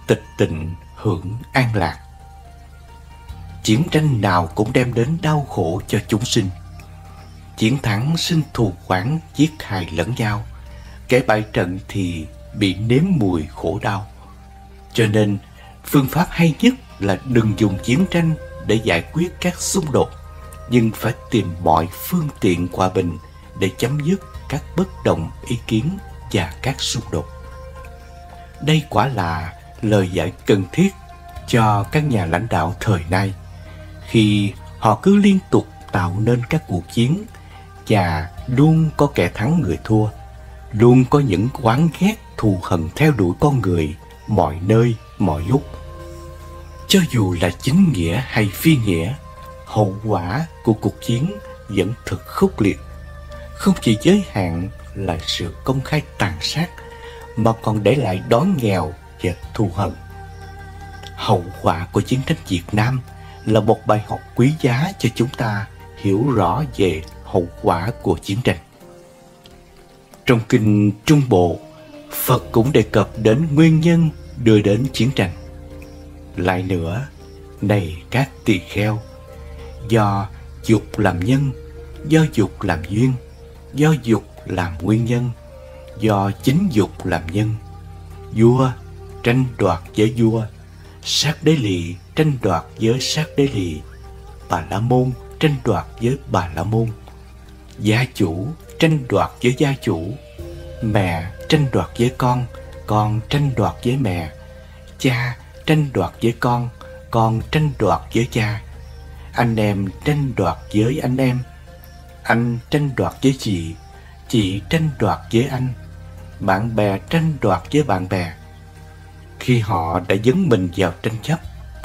[SPEAKER 2] tịch tịnh hưởng an lạc. Chiến tranh nào cũng đem đến đau khổ cho chúng sinh. Chiến thắng sinh thù oán, giết hại lẫn nhau. Kẻ bại trận thì bị nếm mùi khổ đau. Cho nên phương pháp hay nhất là đừng dùng chiến tranh để giải quyết các xung đột, nhưng phải tìm mọi phương tiện hòa bình để chấm dứt các bất đồng ý kiến và các xung đột. Đây quả là lời dạy cần thiết cho các nhà lãnh đạo thời nay, khi họ cứ liên tục tạo nên các cuộc chiến và luôn có kẻ thắng người thua, luôn có những oán ghét thù hằn theo đuổi con người mọi nơi mọi lúc. Cho dù là chính nghĩa hay phi nghĩa, hậu quả của cuộc chiến vẫn thực khốc liệt. Không chỉ giới hạn là sự công khai tàn sát, mà còn để lại đói nghèo và thù hận. Hậu quả của chiến tranh Việt Nam là một bài học quý giá cho chúng ta hiểu rõ về hậu quả của chiến tranh. Trong kinh Trung Bộ, Phật cũng đề cập đến nguyên nhân đưa đến chiến tranh. Lại nữa, này các tỳ kheo, do dục làm nhân, do dục làm duyên, do dục làm nguyên nhân, do chính dục làm nhân. Vua tranh đoạt với vua, sát đế lì tranh đoạt với sát đế lì, Bà La Môn tranh đoạt với Bà La Môn, gia chủ tranh đoạt với gia chủ, mẹ tranh đoạt với con tranh đoạt với mẹ, cha tranh đoạt với con tranh đoạt với cha, anh em tranh đoạt với anh tranh đoạt với chị tranh đoạt với anh, bạn bè tranh đoạt với bạn bè. Khi họ đã dấn mình vào tranh chấp,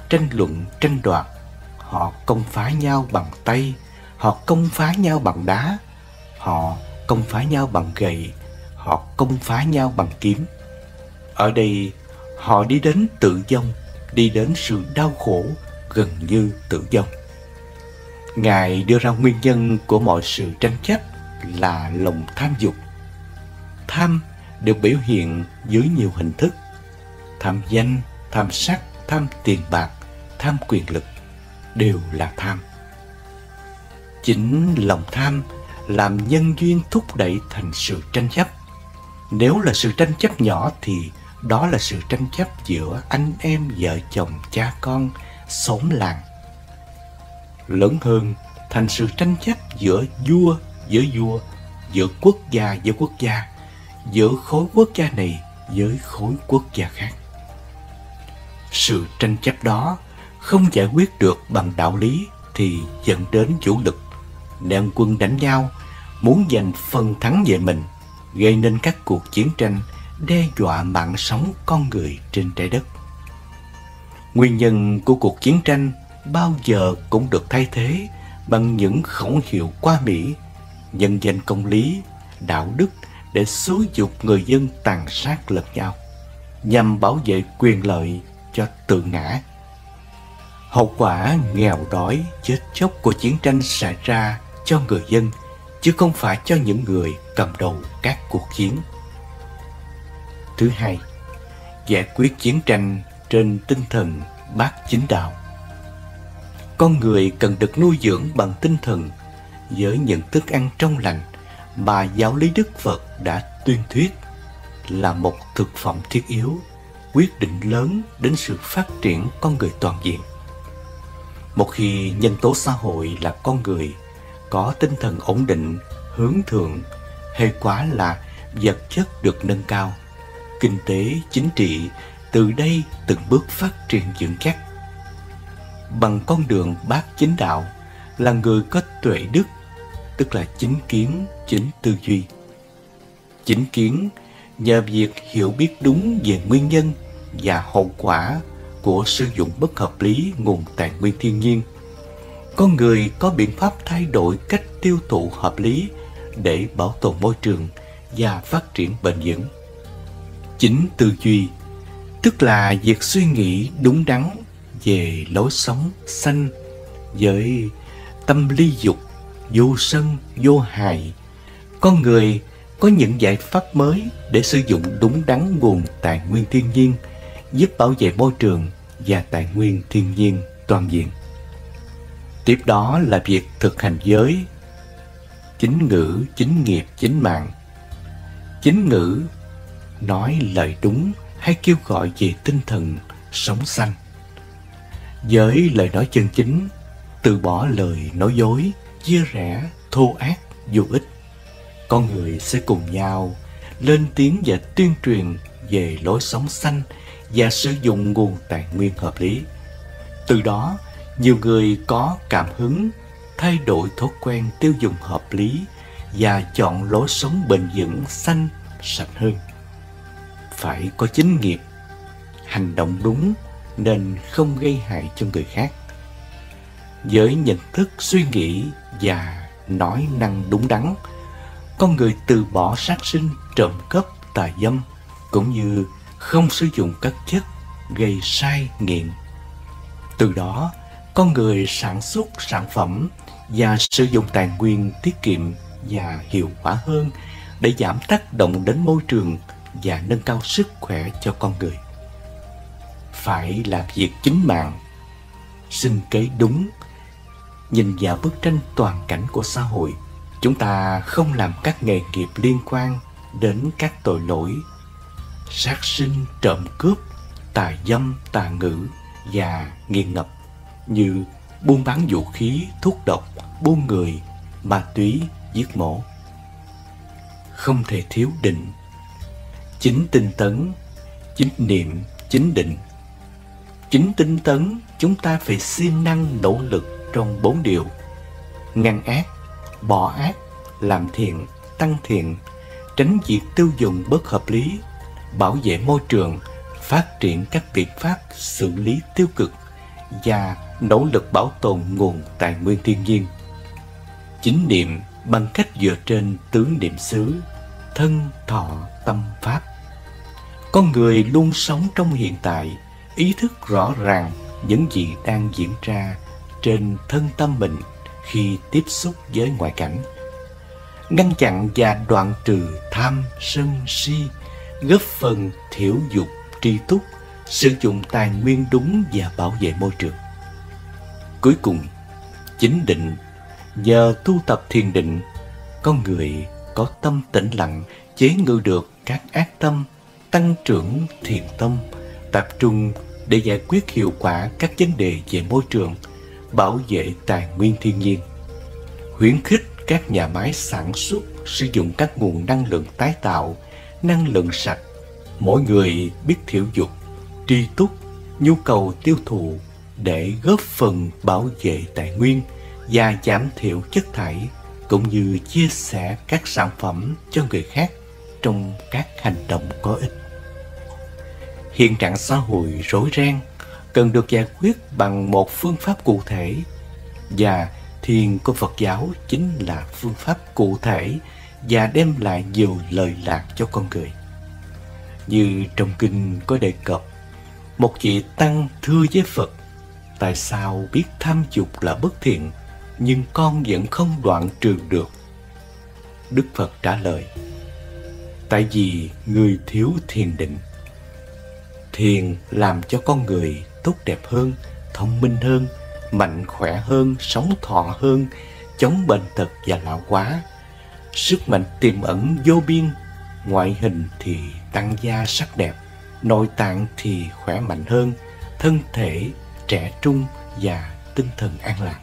[SPEAKER 2] tranh luận, tranh đoạt, họ công phá nhau bằng tay, họ công phá nhau bằng đá, họ công phá nhau bằng gậy, họ công phá nhau bằng kiếm. Ở đây, họ đi đến tự vong, đi đến sự đau khổ gần như tử vong. Ngài đưa ra nguyên nhân của mọi sự tranh chấp là lòng tham dục. Tham được biểu hiện dưới nhiều hình thức: tham danh, tham sắc, tham tiền bạc, tham quyền lực, đều là tham. Chính lòng tham làm nhân duyên thúc đẩy thành sự tranh chấp. Nếu là sự tranh chấp nhỏ thì đó là sự tranh chấp giữa anh em, vợ chồng, cha con, xóm làng. Lớn hơn thành sự tranh chấp giữa vua với vua, giữa quốc gia với quốc gia, giữa khối quốc gia này với khối quốc gia khác. Sự tranh chấp đó không giải quyết được bằng đạo lý thì dẫn đến vũ lực, nên quân đánh nhau, muốn giành phần thắng về mình, gây nên các cuộc chiến tranh đe dọa mạng sống con người trên trái đất. Nguyên nhân của cuộc chiến tranh bao giờ cũng được thay thế bằng những khẩu hiệu qua mỹ, nhân danh công lý, đạo đức để xúi giục người dân tàn sát lẫn nhau, nhằm bảo vệ quyền lợi cho tự ngã. Hậu quả nghèo đói, chết chóc của chiến tranh xảy ra cho người dân, chứ không phải cho những người cầm đầu các cuộc chiến. Thứ hai, giải quyết chiến tranh trên tinh thần bát chính đạo. Con người cần được nuôi dưỡng bằng tinh thần với những thức ăn trong lành mà giáo lý Đức Phật đã tuyên thuyết, là một thực phẩm thiết yếu, quyết định lớn đến sự phát triển con người toàn diện. Một khi nhân tố xã hội là con người có tinh thần ổn định, hướng thượng, hệ quả là vật chất được nâng cao, kinh tế, chính trị từ đây từng bước phát triển vững chắc. Bằng con đường bát chính đạo là người có tuệ đức, tức là chính kiến, chính tư duy. Chính kiến nhờ việc hiểu biết đúng về nguyên nhân và hậu quả của sử dụng bất hợp lý nguồn tài nguyên thiên nhiên. Con người có biện pháp thay đổi cách tiêu thụ hợp lý để bảo tồn môi trường và phát triển bền vững. Chính tư duy, tức là việc suy nghĩ đúng đắn về lối sống xanh với tâm ly dục, vô sân, vô hại. Con người có những giải pháp mới để sử dụng đúng đắn nguồn tài nguyên thiên nhiên, giúp bảo vệ môi trường và tài nguyên thiên nhiên toàn diện. Tiếp đó là việc thực hành giới, chính ngữ, chính nghiệp, chính mạng. Chính ngữ nói lời đúng hay kêu gọi về tinh thần sống xanh. Giới lời nói chân chính, từ bỏ lời nói dối, chia rẽ, thô ác, vô ích. Con người sẽ cùng nhau lên tiếng và tuyên truyền về lối sống xanh và sử dụng nguồn tài nguyên hợp lý. Từ đó, nhiều người có cảm hứng thay đổi thói quen tiêu dùng hợp lý và chọn lối sống bền vững, xanh, sạch hơn. Phải có chính nghiệp, hành động đúng nên không gây hại cho người khác. Với nhận thức, suy nghĩ và nói năng đúng đắn, con người từ bỏ sát sinh, trộm cắp, tà dâm, cũng như không sử dụng các chất gây sai nghiện. Từ đó, con người sản xuất sản phẩm và sử dụng tài nguyên tiết kiệm và hiệu quả hơn để giảm tác động đến môi trường và nâng cao sức khỏe cho con người. Phải làm việc chính mạng, sinh kế đúng. Nhìn vào bức tranh toàn cảnh của xã hội, chúng ta không làm các nghề nghiệp liên quan đến các tội lỗi sát sinh, trộm cướp, tà dâm, tà ngữ và nghiện ngập như buôn bán vũ khí, thuốc độc, buôn người, ma túy, giết mổ. Không thể thiếu định, chính tinh tấn, chính niệm, chính định. Chính tinh tấn, chúng ta phải siêng năng nỗ lực trong 4 điều: ngăn ác, bỏ ác, làm thiện, tăng thiện, tránh việc tiêu dùng bất hợp lý, bảo vệ môi trường, phát triển các biện pháp xử lý tiêu cực và nỗ lực bảo tồn nguồn tài nguyên thiên nhiên. Chính niệm bằng cách dựa trên tứ niệm xứ, thân, thọ, tâm, pháp. Con người luôn sống trong hiện tại, ý thức rõ ràng những gì đang diễn ra trên thân tâm mình khi tiếp xúc với ngoại cảnh. Ngăn chặn và đoạn trừ tham, sân, si, góp phần thiểu dục, tri túc, sử dụng tài nguyên đúng và bảo vệ môi trường. Cuối cùng, chính định. Nhờ tu tập thiền định, con người có tâm tĩnh lặng, chế ngự được các ác tâm, tăng trưởng thiện tâm, tập trung để giải quyết hiệu quả các vấn đề về môi trường, bảo vệ tài nguyên thiên nhiên. Khuyến khích các nhà máy sản xuất sử dụng các nguồn năng lượng tái tạo, năng lượng sạch. Mỗi người biết thiểu dục, tri túc, nhu cầu tiêu thụ để góp phần bảo vệ tài nguyên và giảm thiểu chất thải, cũng như chia sẻ các sản phẩm cho người khác trong các hành động có ích. Hiện trạng xã hội rối ren cần được giải quyết bằng một phương pháp cụ thể, và thiền của Phật giáo chính là phương pháp cụ thể và đem lại nhiều lợi lạc cho con người. Như trong kinh có đề cập, một vị tăng thưa với Phật: tại sao biết tham dục là bất thiện, nhưng con vẫn không đoạn trừ được? Đức Phật trả lời: tại vì người thiếu thiền định. Thiền làm cho con người tốt đẹp hơn, thông minh hơn, mạnh khỏe hơn, sống thọ hơn, chống bệnh tật và lão hóa. Sức mạnh tiềm ẩn vô biên, ngoại hình thì tăng gia sắc đẹp, nội tạng thì khỏe mạnh hơn, thân thể trẻ trung và tinh thần an lạc.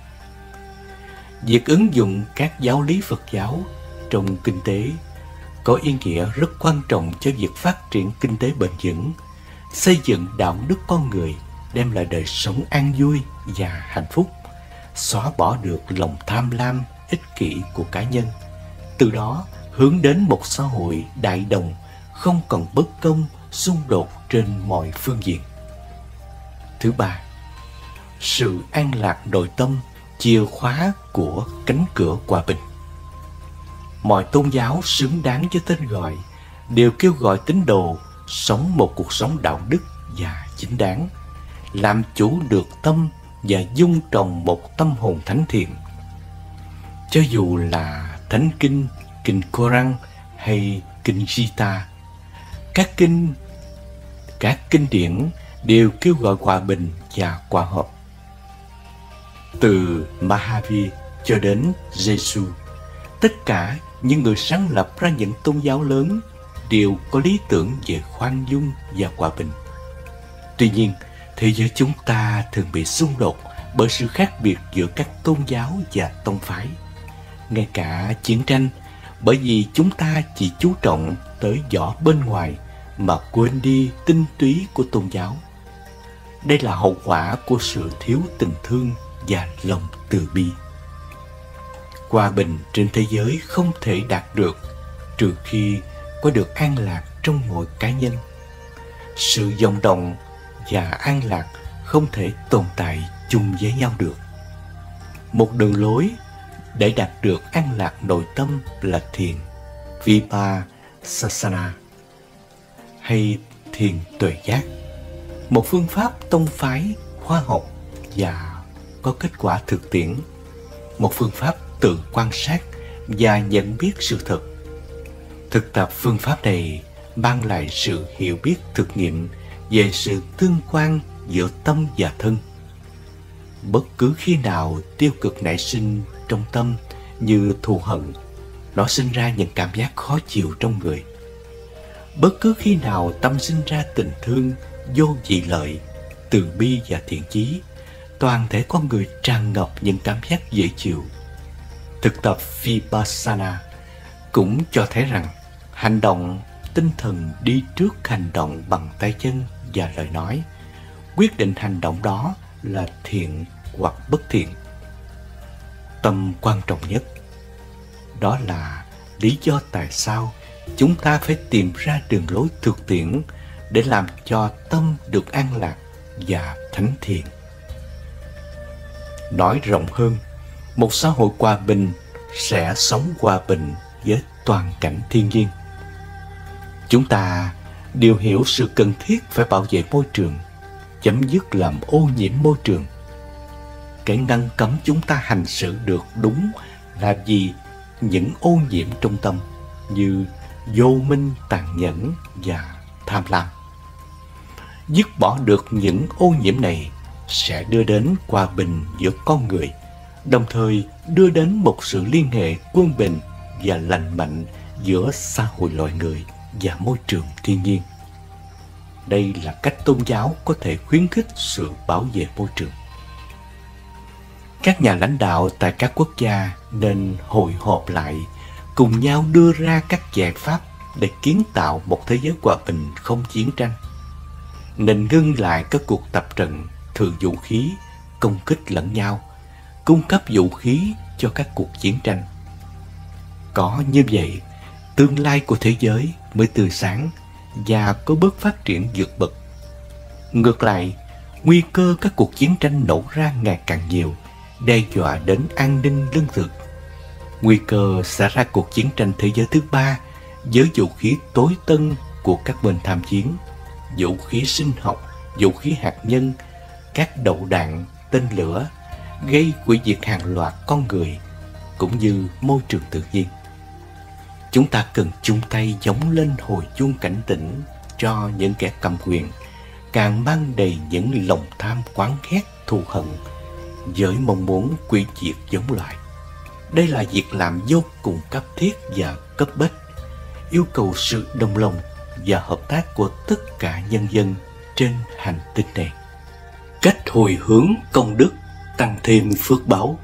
[SPEAKER 2] Việc ứng dụng các giáo lý Phật giáo trong kinh tế có ý nghĩa rất quan trọng cho việc phát triển kinh tế bền vững, xây dựng đạo đức con người, đem lại đời sống an vui và hạnh phúc, xóa bỏ được lòng tham lam, ích kỷ của cá nhân, từ đó hướng đến một xã hội đại đồng, không còn bất công, xung đột trên mọi phương diện. Thứ ba, sự an lạc nội tâm, chìa khóa của cánh cửa hòa bình. Mọi tôn giáo xứng đáng với tên gọi đều kêu gọi tín đồ sống một cuộc sống đạo đức và chính đáng, làm chủ được tâm và dung trồng một tâm hồn thánh thiện. Cho dù là Thánh Kinh, Kinh Koran hay Kinh Gita, các kinh điển đều kêu gọi hòa bình và hòa hợp. Từ Mahavir cho đến Giêsu, tất cả những người sáng lập ra những tôn giáo lớn đều có lý tưởng về khoan dung và hòa bình. Tuy nhiên, thế giới chúng ta thường bị xung đột bởi sự khác biệt giữa các tôn giáo và tông phái, ngay cả chiến tranh, bởi vì chúng ta chỉ chú trọng tới vỏ bên ngoài mà quên đi tinh túy của tôn giáo. Đây là hậu quả của sự thiếu tình thương và lòng từ bi. Hòa bình trên thế giới không thể đạt được trừ khi có được an lạc trong mỗi cá nhân. Sự dao động và an lạc không thể tồn tại chung với nhau được. Một đường lối để đạt được an lạc nội tâm là thiền Vipassana hay thiền tuệ giác, một phương pháp tông phái khoa học và có kết quả thực tiễn, một phương pháp tự quan sát và nhận biết sự thật. Thực tập phương pháp này mang lại sự hiểu biết thực nghiệm về sự tương quan giữa tâm và thân. Bất cứ khi nào tiêu cực nảy sinh trong tâm như thù hận, nó sinh ra những cảm giác khó chịu trong người. Bất cứ khi nào tâm sinh ra tình thương, vô vị lợi, từ bi và thiện chí, toàn thể con người tràn ngập những cảm giác dễ chịu. Thực tập Vipassana cũng cho thấy rằng hành động tinh thần đi trước hành động bằng tay chân và lời nói. Quyết định hành động đó là thiện hoặc bất thiện. Tâm quan trọng nhất. Đó là lý do tại sao chúng ta phải tìm ra đường lối thực tiễn để làm cho tâm được an lạc và thánh thiện. Nói rộng hơn, một xã hội hòa bình sẽ sống hòa bình với toàn cảnh thiên nhiên. Chúng ta đều hiểu sự cần thiết phải bảo vệ môi trường, chấm dứt làm ô nhiễm môi trường. Cái ngăn cấm chúng ta hành xử được đúng là vì những ô nhiễm trong tâm như vô minh, tàn nhẫn và tham lam. Dứt bỏ được những ô nhiễm này sẽ đưa đến hòa bình giữa con người, đồng thời đưa đến một sự liên hệ quân bình và lành mạnh giữa xã hội loài người và môi trường thiên nhiên. Đây là cách tôn giáo có thể khuyến khích sự bảo vệ môi trường. Các nhà lãnh đạo tại các quốc gia nên hội họp lại, cùng nhau đưa ra các giải pháp để kiến tạo một thế giới hòa bình không chiến tranh. Nên ngưng lại các cuộc tập trận, thử vũ khí, công kích lẫn nhau, cung cấp vũ khí cho các cuộc chiến tranh. Có như vậy, tương lai của thế giới mới tươi sáng và có bước phát triển vượt bậc. Ngược lại, nguy cơ các cuộc chiến tranh nổ ra ngày càng nhiều, đe dọa đến an ninh lương thực. Nguy cơ xảy ra cuộc chiến tranh thế giới thứ ba với vũ khí tối tân của các bên tham chiến, vũ khí sinh học, vũ khí hạt nhân, các đầu đạn tên lửa gây hủy diệt hàng loạt con người cũng như môi trường tự nhiên. Chúng ta cần chung tay gióng lên hồi chuông cảnh tỉnh cho những kẻ cầm quyền càng mang đầy những lòng tham oán ghét thù hận với mong muốn quy diệt giống loài. Đây là việc làm vô cùng cấp thiết và cấp bách, yêu cầu sự đồng lòng và hợp tác của tất cả nhân dân trên hành tinh này. Cách hồi hướng công đức, tăng thêm phước báo.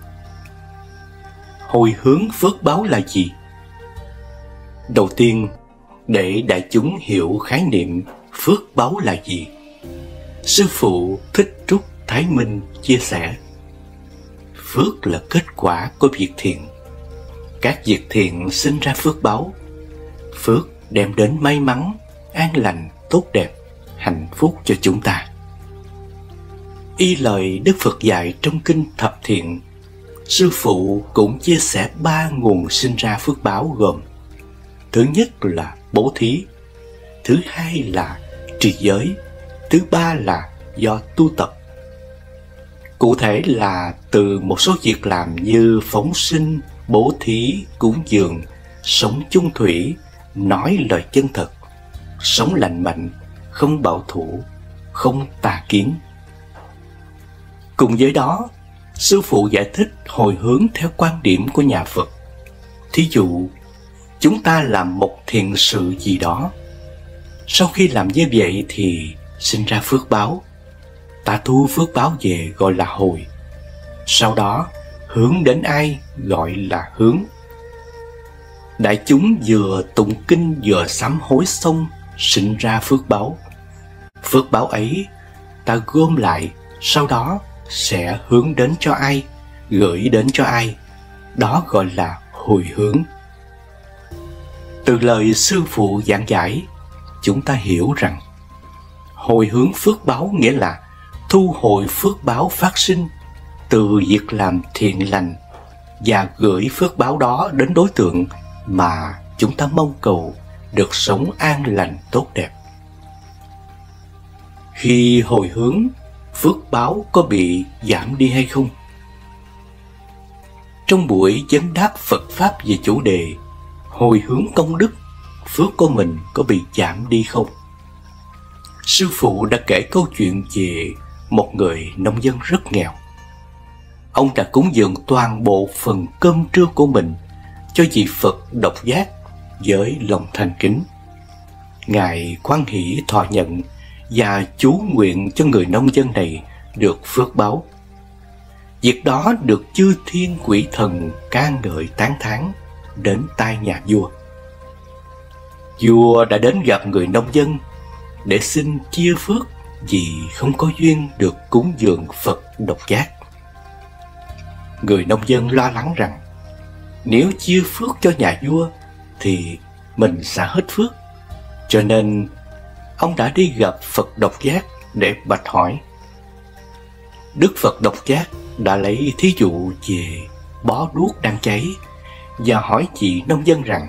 [SPEAKER 2] Hồi hướng phước báo là gì? Đầu tiên, để đại chúng hiểu khái niệm phước báo là gì, Sư phụ Thích Trúc Thái Minh chia sẻ: phước là kết quả của việc thiện. Các việc thiện sinh ra phước báo. Phước đem đến may mắn, an lành, tốt đẹp, hạnh phúc cho chúng ta. Y lời Đức Phật dạy trong kinh Thập Thiện, Sư phụ cũng chia sẻ 3 nguồn sinh ra phước báo gồm: thứ nhất là bố thí, thứ hai là trì giới, thứ ba là do tu tập. Cụ thể là từ một số việc làm như phóng sinh, bố thí, cúng dường, sống chung thủy, nói lời chân thật, sống lành mạnh, không bảo thủ, không tà kiến. Cùng với đó, Sư phụ giải thích hồi hướng theo quan điểm của nhà Phật. Thí dụ, chúng ta làm một thiện sự gì đó. Sau khi làm như vậy thì sinh ra phước báo. Ta thu phước báo về gọi là hồi. Sau đó, hướng đến ai gọi là hướng. Đại chúng vừa tụng kinh vừa sám hối xong sinh ra phước báo. Phước báo ấy ta gom lại, sau đó sẽ hướng đến cho ai, gửi đến cho ai. Đó gọi là hồi hướng. Từ lời sư phụ giảng giải, chúng ta hiểu rằng hồi hướng phước báo nghĩa là thu hồi phước báo phát sinh từ việc làm thiện lành và gửi phước báo đó đến đối tượng mà chúng ta mong cầu được sống an lành tốt đẹp. Khi hồi hướng, phước báo có bị giảm đi hay không? Trong buổi vấn đáp Phật Pháp về chủ đề hồi hướng công đức, phước của mình có bị giảm đi không? Sư phụ đã kể câu chuyện về một người nông dân rất nghèo. Ông đã cúng dường toàn bộ phần cơm trưa của mình cho vị Phật độc giác với lòng thành kính. Ngài hoan hỷ thọ nhận và chú nguyện cho người nông dân này được phước báo. Việc đó được chư thiên quỷ thần ca ngợi tán thán đến tai nhà vua. Vua đã đến gặp người nông dân để xin chia phước vì không có duyên được cúng dường Phật độc giác. Người nông dân lo lắng rằng nếu chia phước cho nhà vua thì mình sẽ hết phước, cho nên ông đã đi gặp Phật độc giác để bạch hỏi. Đức Phật độc giác đã lấy thí dụ về bó đuốc đang cháy và hỏi chị nông dân rằng: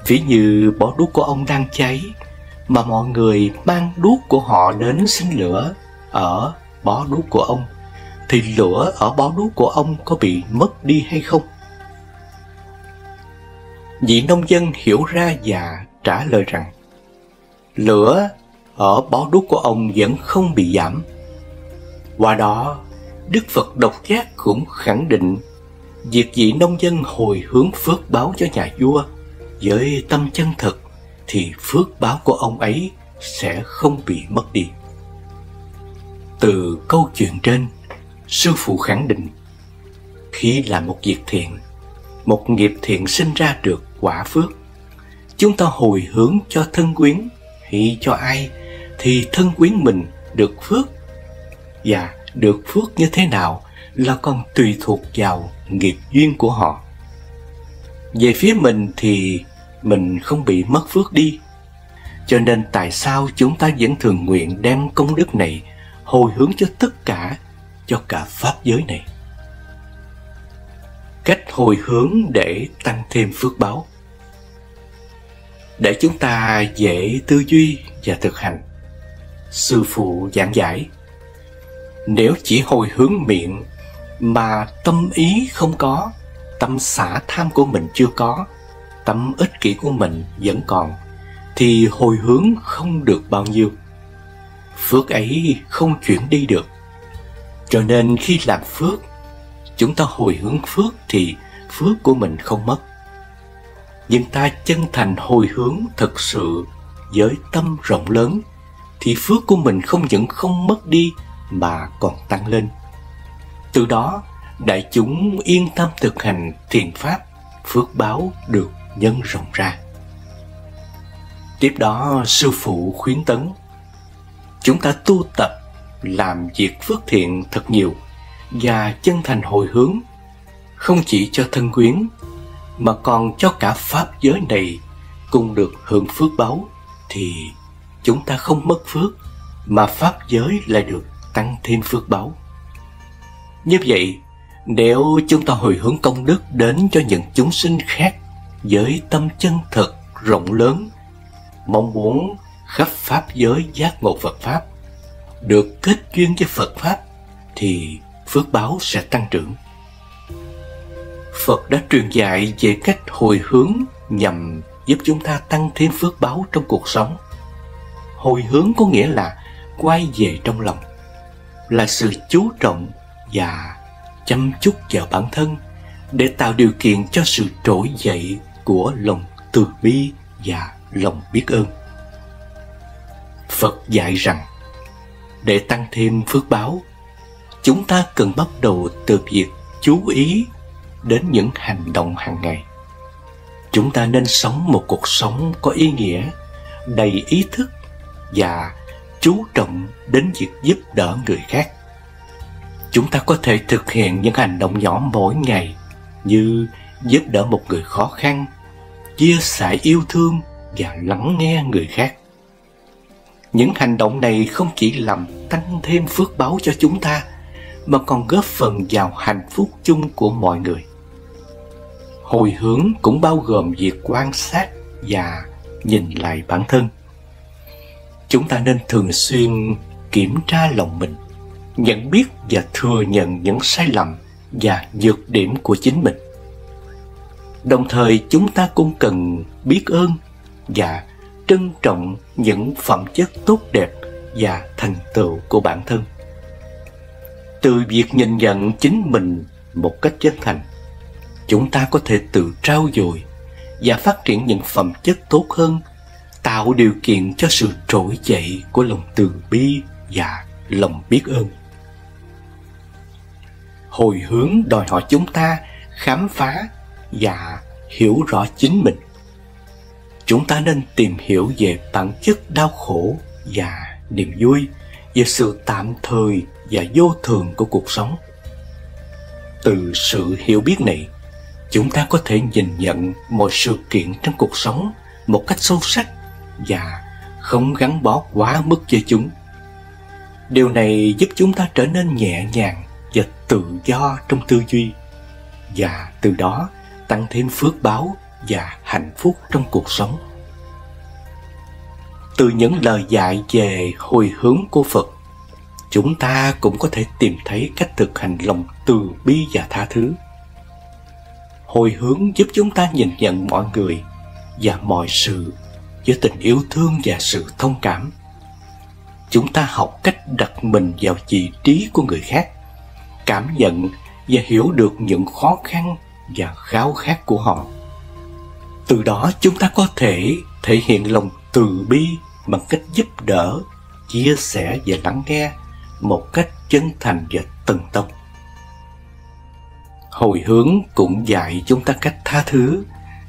[SPEAKER 2] ví như bó đuốc của ông đang cháy mà mọi người mang đuốc của họ đến xin lửa ở bó đuốc của ông, thì lửa ở bó đuốc của ông có bị mất đi hay không? Vị nông dân hiểu ra và trả lời rằng lửa ở bó đuốc của ông vẫn không bị giảm. Qua đó, Đức Phật độc giác cũng khẳng định việc vị nông dân hồi hướng phước báo cho nhà vua với tâm chân thực thì phước báo của ông ấy sẽ không bị mất đi. Từ câu chuyện trên, sư phụ khẳng định khi làm một việc thiện, một nghiệp thiện sinh ra được quả phước. Chúng ta hồi hướng cho thân quyến hay cho ai thì thân quyến mình được phước, và được phước như thế nào là còn tùy thuộc vào nghiệp duyên của họ. Về phía mình thì mình không bị mất phước đi, cho nên tại sao chúng ta vẫn thường nguyện đem công đức này hồi hướng cho tất cả, cho cả pháp giới này? Cách hồi hướng để tăng thêm phước báo. Để chúng ta dễ tư duy và thực hành, sư phụ giảng giải: Nếu chỉ hồi hướng miệng mà tâm ý không có, tâm xả tham của mình chưa có, tâm ích kỷ của mình vẫn còn, thì hồi hướng không được bao nhiêu. Phước ấy không chuyển đi được. Cho nên khi làm phước, chúng ta hồi hướng phước thì phước của mình không mất. Nhưng ta chân thành hồi hướng thực sự với tâm rộng lớn, thì phước của mình không những không mất đi mà còn tăng lên. Từ đó, đại chúng yên tâm thực hành thiền pháp, phước báo được nhân rộng ra. Tiếp đó, sư phụ khuyến tấn chúng ta tu tập làm việc phước thiện thật nhiều và chân thành hồi hướng, không chỉ cho thân quyến mà còn cho cả pháp giới này cùng được hưởng phước báu, thì chúng ta không mất phước mà pháp giới lại được tăng thêm phước báu. Như vậy, nếu chúng ta hồi hướng công đức đến cho những chúng sinh khác với tâm chân thật rộng lớn, mong muốn khắp pháp giới giác ngộ Phật Pháp, được kết duyên với Phật Pháp, thì phước báo sẽ tăng trưởng. Phật đã truyền dạy về cách hồi hướng nhằm giúp chúng ta tăng thêm phước báo trong cuộc sống. Hồi hướng có nghĩa là quay về trong lòng, là sự chú trọng và chăm chút vào bản thân để tạo điều kiện cho sự trỗi dậy của lòng từ bi và lòng biết ơn. Phật dạy rằng, để tăng thêm phước báo, chúng ta cần bắt đầu từ việc chú ý đến những hành động hàng ngày. Chúng ta nên sống một cuộc sống có ý nghĩa, đầy ý thức và chú trọng đến việc giúp đỡ người khác. Chúng ta có thể thực hiện những hành động nhỏ mỗi ngày như giúp đỡ một người khó khăn, chia sẻ yêu thương và lắng nghe người khác. Những hành động này không chỉ làm tăng thêm phước báu cho chúng ta, mà còn góp phần vào hạnh phúc chung của mọi người. Hồi hướng cũng bao gồm việc quan sát và nhìn lại bản thân. Chúng ta nên thường xuyên kiểm tra lòng mình, nhận biết và thừa nhận những sai lầm và nhược điểm của chính mình. Đồng thời chúng ta cũng cần biết ơn và trân trọng những phẩm chất tốt đẹp và thành tựu của bản thân. Từ việc nhìn nhận chính mình một cách chân thành, chúng ta có thể tự trau dồi và phát triển những phẩm chất tốt hơn, tạo điều kiện cho sự trỗi dậy của lòng từ bi và lòng biết ơn. Hồi hướng đòi hỏi chúng ta khám phá và hiểu rõ chính mình. Chúng ta nên tìm hiểu về bản chất đau khổ và niềm vui, về sự tạm thời và vô thường của cuộc sống. Từ sự hiểu biết này, chúng ta có thể nhìn nhận mọi sự kiện trong cuộc sống một cách sâu sắc và không gắn bó quá mức với chúng. Điều này giúp chúng ta trở nên nhẹ nhàng và tự do trong tư duy, và từ đó tăng thêm phước báo và hạnh phúc trong cuộc sống. Từ những lời dạy về hồi hướng của Phật, chúng ta cũng có thể tìm thấy cách thực hành lòng từ bi và tha thứ. Hồi hướng giúp chúng ta nhìn nhận mọi người và mọi sự với tình yêu thương và sự thông cảm. Chúng ta học cách đặt mình vào vị trí của người khác, cảm nhận và hiểu được những khó khăn và khao khát của họ. Từ đó chúng ta có thể thể hiện lòng từ bi bằng cách giúp đỡ, chia sẻ và lắng nghe một cách chân thành và tận tâm. Hồi hướng cũng dạy chúng ta cách tha thứ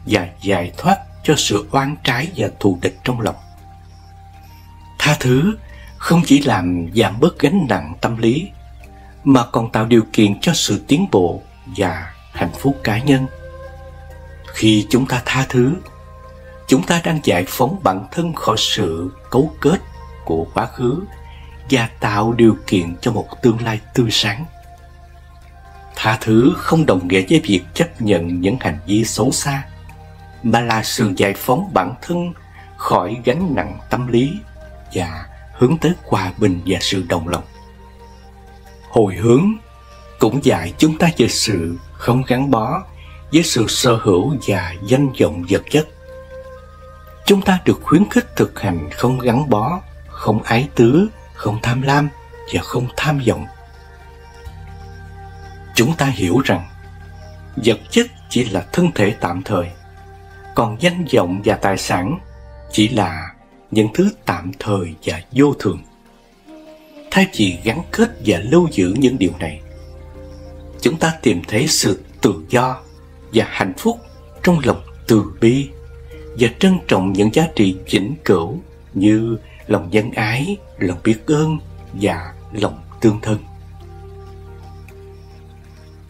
[SPEAKER 2] và giải thoát cho sự oan trái và thù địch trong lòng. Tha thứ không chỉ làm giảm bớt gánh nặng tâm lý, mà còn tạo điều kiện cho sự tiến bộ và hạnh phúc cá nhân. Khi chúng ta tha thứ, chúng ta đang giải phóng bản thân khỏi sự cấu kết của quá khứ và tạo điều kiện cho một tương lai tươi sáng. Tha thứ không đồng nghĩa với việc chấp nhận những hành vi xấu xa, mà là sự giải phóng bản thân khỏi gánh nặng tâm lý và hướng tới hòa bình và sự đồng lòng. Hồi hướng cũng dạy chúng ta về sự không gắn bó với sự sở hữu và danh vọng vật chất. Chúng ta được khuyến khích thực hành không gắn bó, không ái tứ, không tham lam và không tham vọng. Chúng ta hiểu rằng vật chất chỉ là thân thể tạm thời, còn danh vọng và tài sản chỉ là những thứ tạm thời và vô thường. Thay vì gắn kết và lưu giữ những điều này, chúng ta tìm thấy sự tự do và hạnh phúc trong lòng từ bi và trân trọng những giá trị vĩnh cửu như lòng nhân ái, lòng biết ơn và lòng tương thân.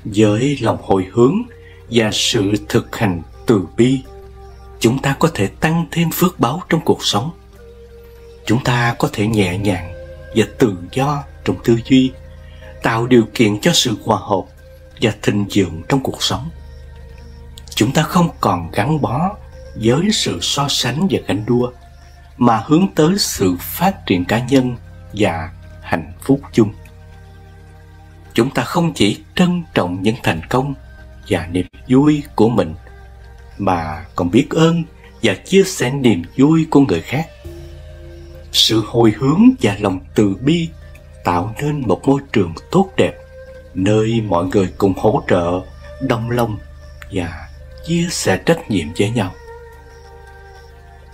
[SPEAKER 2] Với lòng hồi hướng và sự thực hành từ bi, chúng ta có thể tăng thêm phước báu trong cuộc sống. Chúng ta có thể nhẹ nhàng và tự do trong tư duy, tạo điều kiện cho sự hòa hợp và thịnh vượng trong cuộc sống. Chúng ta không còn gắn bó với sự so sánh và ganh đua, mà hướng tới sự phát triển cá nhân và hạnh phúc chung. Chúng ta không chỉ trân trọng những thành công và niềm vui của mình, mà còn biết ơn và chia sẻ niềm vui của người khác. Sự hồi hướng và lòng từ bi tạo nên một môi trường tốt đẹp, nơi mọi người cùng hỗ trợ, đồng lòng và chia sẻ trách nhiệm với nhau.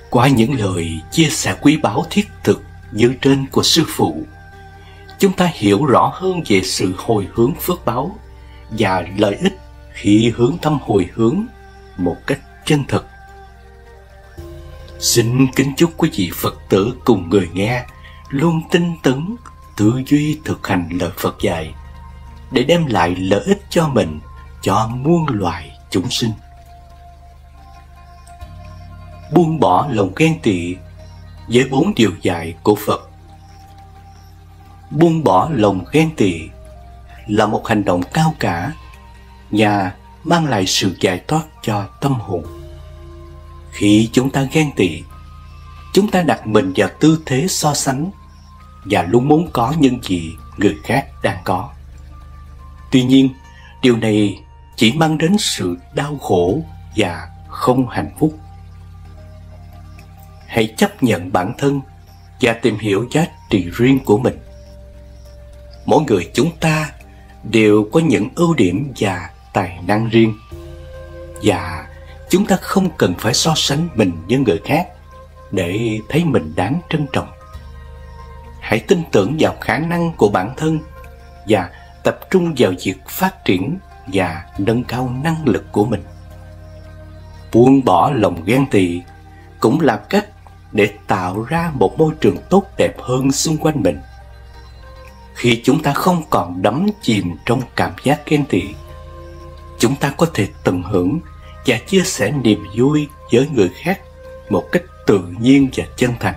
[SPEAKER 2] Qua những lời chia sẻ quý báu thiết thực như trên của Sư Phụ, chúng ta hiểu rõ hơn về sự hồi hướng phước báu và lợi ích khi hướng tâm hồi hướng một cách chân thực. Xin kính chúc quý vị Phật tử cùng người nghe luôn tinh tấn, tư duy thực hành lời Phật dạy để đem lại lợi ích cho mình, cho muôn loài chúng sinh. Buông bỏ lòng ghen tị với 4 điều dạy của Phật. Buông bỏ lòng ghen tị là một hành động cao cả và mang lại sự giải thoát cho tâm hồn. Khi chúng ta ghen tị, chúng ta đặt mình vào tư thế so sánh và luôn muốn có những gì người khác đang có. Tuy nhiên, điều này chỉ mang đến sự đau khổ và không hạnh phúc. Hãy chấp nhận bản thân và tìm hiểu giá trị riêng của mình. Mỗi người chúng ta đều có những ưu điểm và tài năng riêng, và chúng ta không cần phải so sánh mình với người khác để thấy mình đáng trân trọng. Hãy tin tưởng vào khả năng của bản thân và tập trung vào việc phát triển và nâng cao năng lực của mình. Buông bỏ lòng ghen tị cũng là cách để tạo ra một môi trường tốt đẹp hơn xung quanh mình. Khi chúng ta không còn đắm chìm trong cảm giác ghen tị, chúng ta có thể tận hưởng và chia sẻ niềm vui với người khác một cách tự nhiên và chân thành.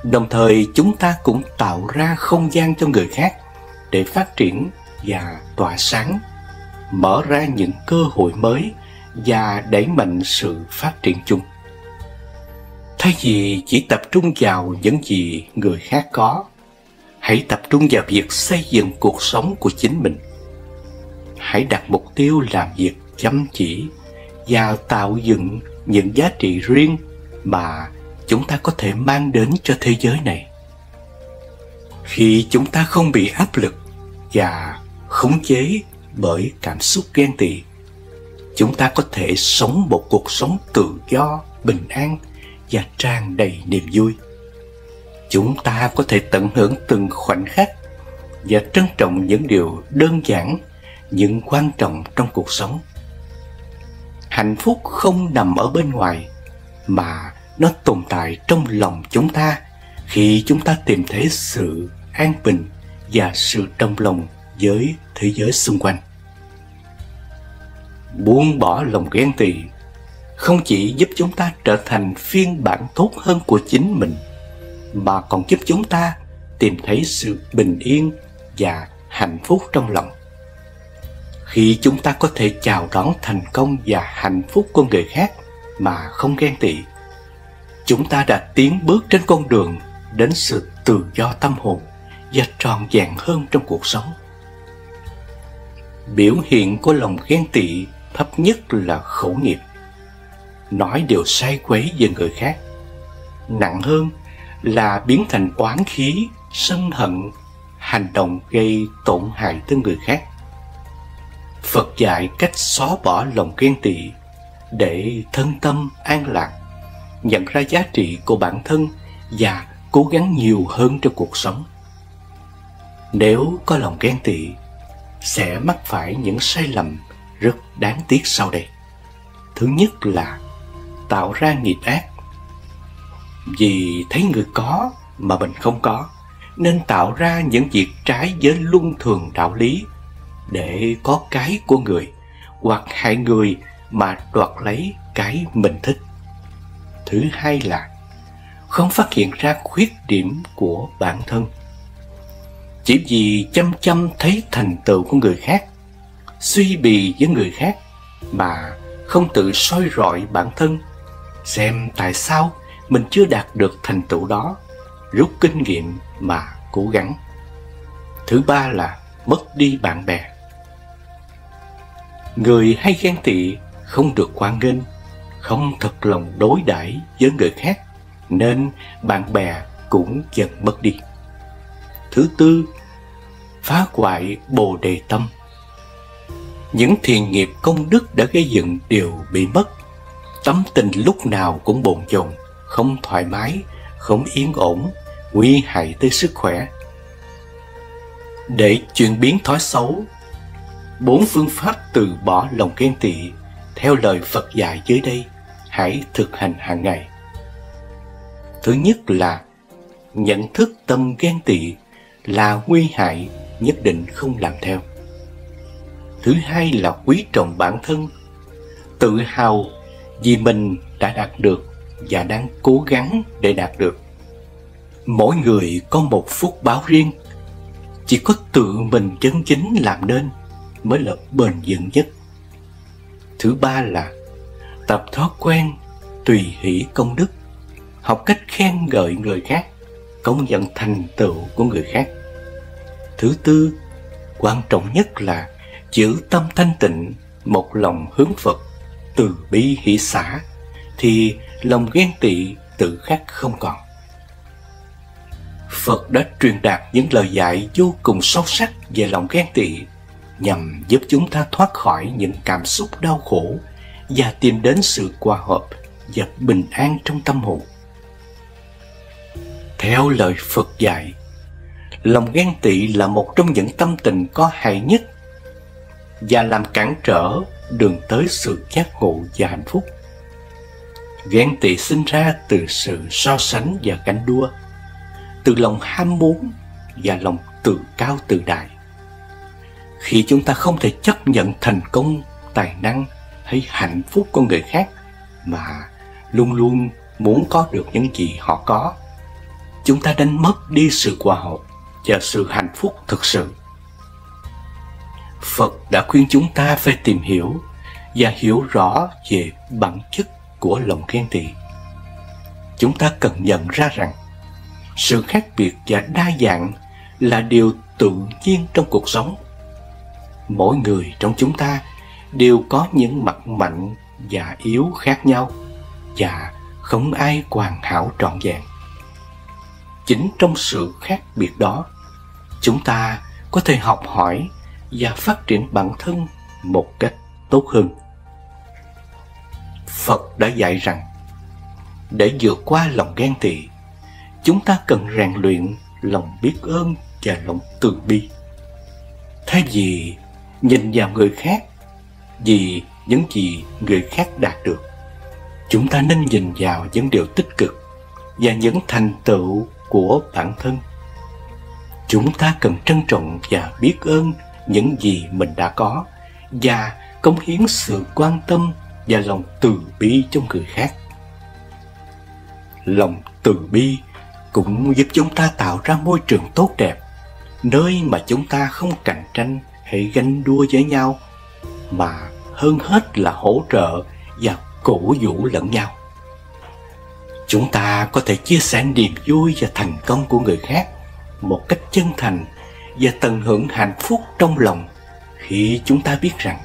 [SPEAKER 2] Đồng thời chúng ta cũng tạo ra không gian cho người khác để phát triển và tỏa sáng, mở ra những cơ hội mới và đẩy mạnh sự phát triển chung. Thay vì chỉ tập trung vào những gì người khác có, hãy tập trung vào việc xây dựng cuộc sống của chính mình. Hãy đặt mục tiêu làm việc chăm chỉ và tạo dựng những giá trị riêng mà chúng ta có thể mang đến cho thế giới này. Khi chúng ta không bị áp lực và khống chế bởi cảm xúc ghen tị, chúng ta có thể sống một cuộc sống tự do, bình an và tràn đầy niềm vui. Chúng ta có thể tận hưởng từng khoảnh khắc và trân trọng những điều đơn giản nhưng quan trọng trong cuộc sống. Hạnh phúc không nằm ở bên ngoài, mà nó tồn tại trong lòng chúng ta khi chúng ta tìm thấy sự an bình và sự đồng lòng với thế giới xung quanh. Buông bỏ lòng ghen tị không chỉ giúp chúng ta trở thành phiên bản tốt hơn của chính mình, mà còn giúp chúng ta tìm thấy sự bình yên và hạnh phúc trong lòng. Khi chúng ta có thể chào đón thành công và hạnh phúc của người khác mà không ghen tị, chúng ta đã tiến bước trên con đường đến sự tự do tâm hồn và trọn vẹn hơn trong cuộc sống. Biểu hiện của lòng ghen tị thấp nhất là khẩu nghiệp, nói điều sai quấy về người khác. Nặng hơn là biến thành oán khí, sân hận, hành động gây tổn hại tới người khác. Phật dạy cách xóa bỏ lòng ghen tị để thân tâm an lạc, nhận ra giá trị của bản thân và cố gắng nhiều hơn trong cuộc sống. Nếu có lòng ghen tị, sẽ mắc phải những sai lầm rất đáng tiếc sau đây. Thứ nhất là tạo ra nghiệp ác. Vì thấy người có mà mình không có, nên tạo ra những việc trái với luân thường đạo lý để có cái của người, hoặc hại người mà đoạt lấy cái mình thích. Thứ hai là không phát hiện ra khuyết điểm của bản thân. Chỉ vì chăm chăm thấy thành tựu của người khác, suy bì với người khác mà không tự soi rọi bản thân, xem tại sao mình chưa đạt được thành tựu đó, rút kinh nghiệm mà cố gắng. Thứ ba là mất đi bạn bè. Người hay ghen tị không được hoan nghênh, không thật lòng đối đãi với người khác, nên bạn bè cũng dần mất đi. Thứ tư, phá hoại bồ đề tâm. Những thiền nghiệp công đức đã gây dựng đều bị mất. Tâm tình lúc nào cũng bồn chồn, không thoải mái, không yên ổn, nguy hại tới sức khỏe. Để chuyển biến thói xấu, 4 phương pháp từ bỏ lòng ghen tị theo lời Phật dạy dưới đây, hãy thực hành hàng ngày. Thứ nhất là nhận thức tâm ghen tị là nguy hại, nhất định không làm theo. Thứ hai là quý trọng bản thân, tự hào vì mình đã đạt được và đang cố gắng để đạt được. Mỗi người có một phúc báo riêng, chỉ có tự mình chân chính làm nên mới là bền vững nhất. Thứ ba là tập thói quen tùy hỷ công đức, học cách khen ngợi người khác, công nhận thành tựu của người khác. Thứ tư, quan trọng nhất là giữ tâm thanh tịnh, một lòng hướng Phật, từ bi hỷ xả, thì lòng ghen tị tự khắc không còn. Phật đã truyền đạt những lời dạy vô cùng sâu sắc về lòng ghen tị, nhằm giúp chúng ta thoát khỏi những cảm xúc đau khổ và tìm đến sự hòa hợp và bình an trong tâm hồn. Theo lời Phật dạy, lòng ghen tị là một trong những tâm tình có hại nhất và làm cản trở đường tới sự giác ngộ và hạnh phúc. Ghen tị sinh ra từ sự so sánh và ganh đua, từ lòng ham muốn và lòng tự cao tự đại. Khi chúng ta không thể chấp nhận thành công, tài năng hay hạnh phúc của người khác, mà luôn luôn muốn có được những gì họ có, chúng ta đánh mất đi sự hòa hợp và sự hạnh phúc thực sự. Phật đã khuyên chúng ta phải tìm hiểu và hiểu rõ về bản chất của lòng ghen tị. Chúng ta cần nhận ra rằng sự khác biệt và đa dạng là điều tự nhiên trong cuộc sống. Mỗi người trong chúng ta đều có những mặt mạnh và yếu khác nhau, và không ai hoàn hảo trọn vẹn. Chính trong sự khác biệt đó, chúng ta có thể học hỏi và phát triển bản thân một cách tốt hơn. Phật đã dạy rằng, để vượt qua lòng ghen tị, chúng ta cần rèn luyện lòng biết ơn và lòng từ bi. Thay vì nhìn vào người khác vì những gì người khác đạt được, chúng ta nên nhìn vào những điều tích cực và những thành tựu của bản thân. Chúng ta cần trân trọng và biết ơn những gì mình đã có và cống hiến sự quan tâm và lòng từ bi cho người khác. Lòng từ bi cũng giúp chúng ta tạo ra môi trường tốt đẹp, nơi mà chúng ta không cạnh tranh hay ganh đua với nhau, mà hơn hết là hỗ trợ và cổ vũ lẫn nhau. Chúng ta có thể chia sẻ niềm vui và thành công của người khác một cách chân thành và tận hưởng hạnh phúc trong lòng khi chúng ta biết rằng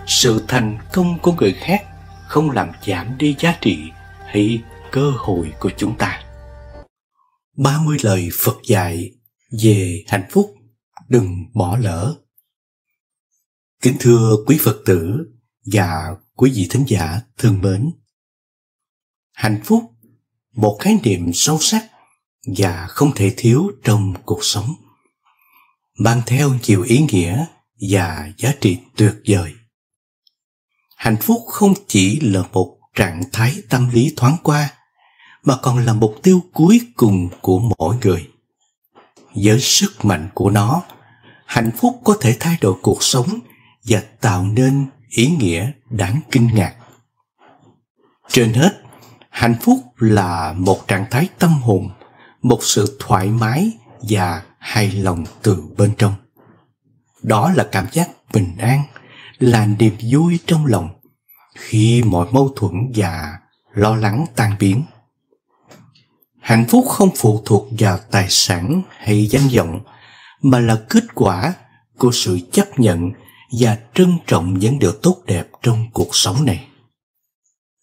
[SPEAKER 2] sự thành công của người khác không làm giảm đi giá trị hay cơ hội của chúng ta. 30 lời Phật dạy về hạnh phúc đừng bỏ lỡ. Kính thưa quý Phật tử và quý vị thính giả thương mến, hạnh phúc, một khái niệm sâu sắc và không thể thiếu trong cuộc sống, mang theo nhiều ý nghĩa và giá trị tuyệt vời. Hạnh phúc không chỉ là một trạng thái tâm lý thoáng qua, mà còn là mục tiêu cuối cùng của mỗi người. Với sức mạnh của nó, hạnh phúc có thể thay đổi cuộc sống và tạo nên ý nghĩa đáng kinh ngạc. Trên hết, hạnh phúc là một trạng thái tâm hồn, một sự thoải mái và hài lòng từ bên trong. Đó là cảm giác bình an, là niềm vui trong lòng khi mọi mâu thuẫn và lo lắng tan biến. Hạnh phúc không phụ thuộc vào tài sản hay danh vọng, mà là kết quả của sự chấp nhận và trân trọng những điều tốt đẹp trong cuộc sống này.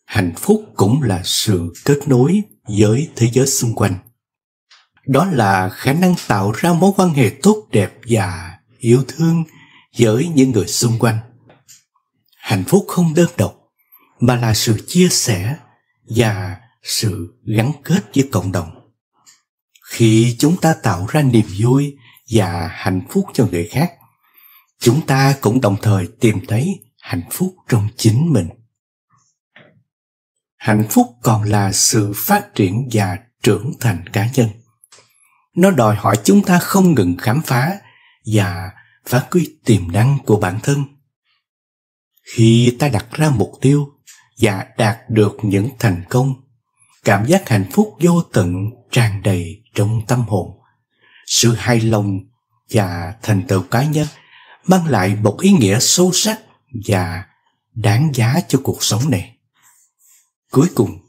[SPEAKER 2] Hạnh phúc cũng là sự kết nối với thế giới xung quanh. Đó là khả năng tạo ra mối quan hệ tốt đẹp và yêu thương với những người xung quanh. Hạnh phúc không đơn độc, mà là sự chia sẻ và sự gắn kết với cộng đồng. Khi chúng ta tạo ra niềm vui và hạnh phúc cho người khác, chúng ta cũng đồng thời tìm thấy hạnh phúc trong chính mình. Hạnh phúc còn là sự phát triển và trưởng thành cá nhân. Nó đòi hỏi chúng ta không ngừng khám phá và phát huy tiềm năng của bản thân. Khi ta đặt ra mục tiêu và đạt được những thành công, cảm giác hạnh phúc vô tận tràn đầy trong tâm hồn. Sự hài lòng và thành tựu cá nhân mang lại một ý nghĩa sâu sắc và đáng giá cho cuộc sống này. Cuối cùng,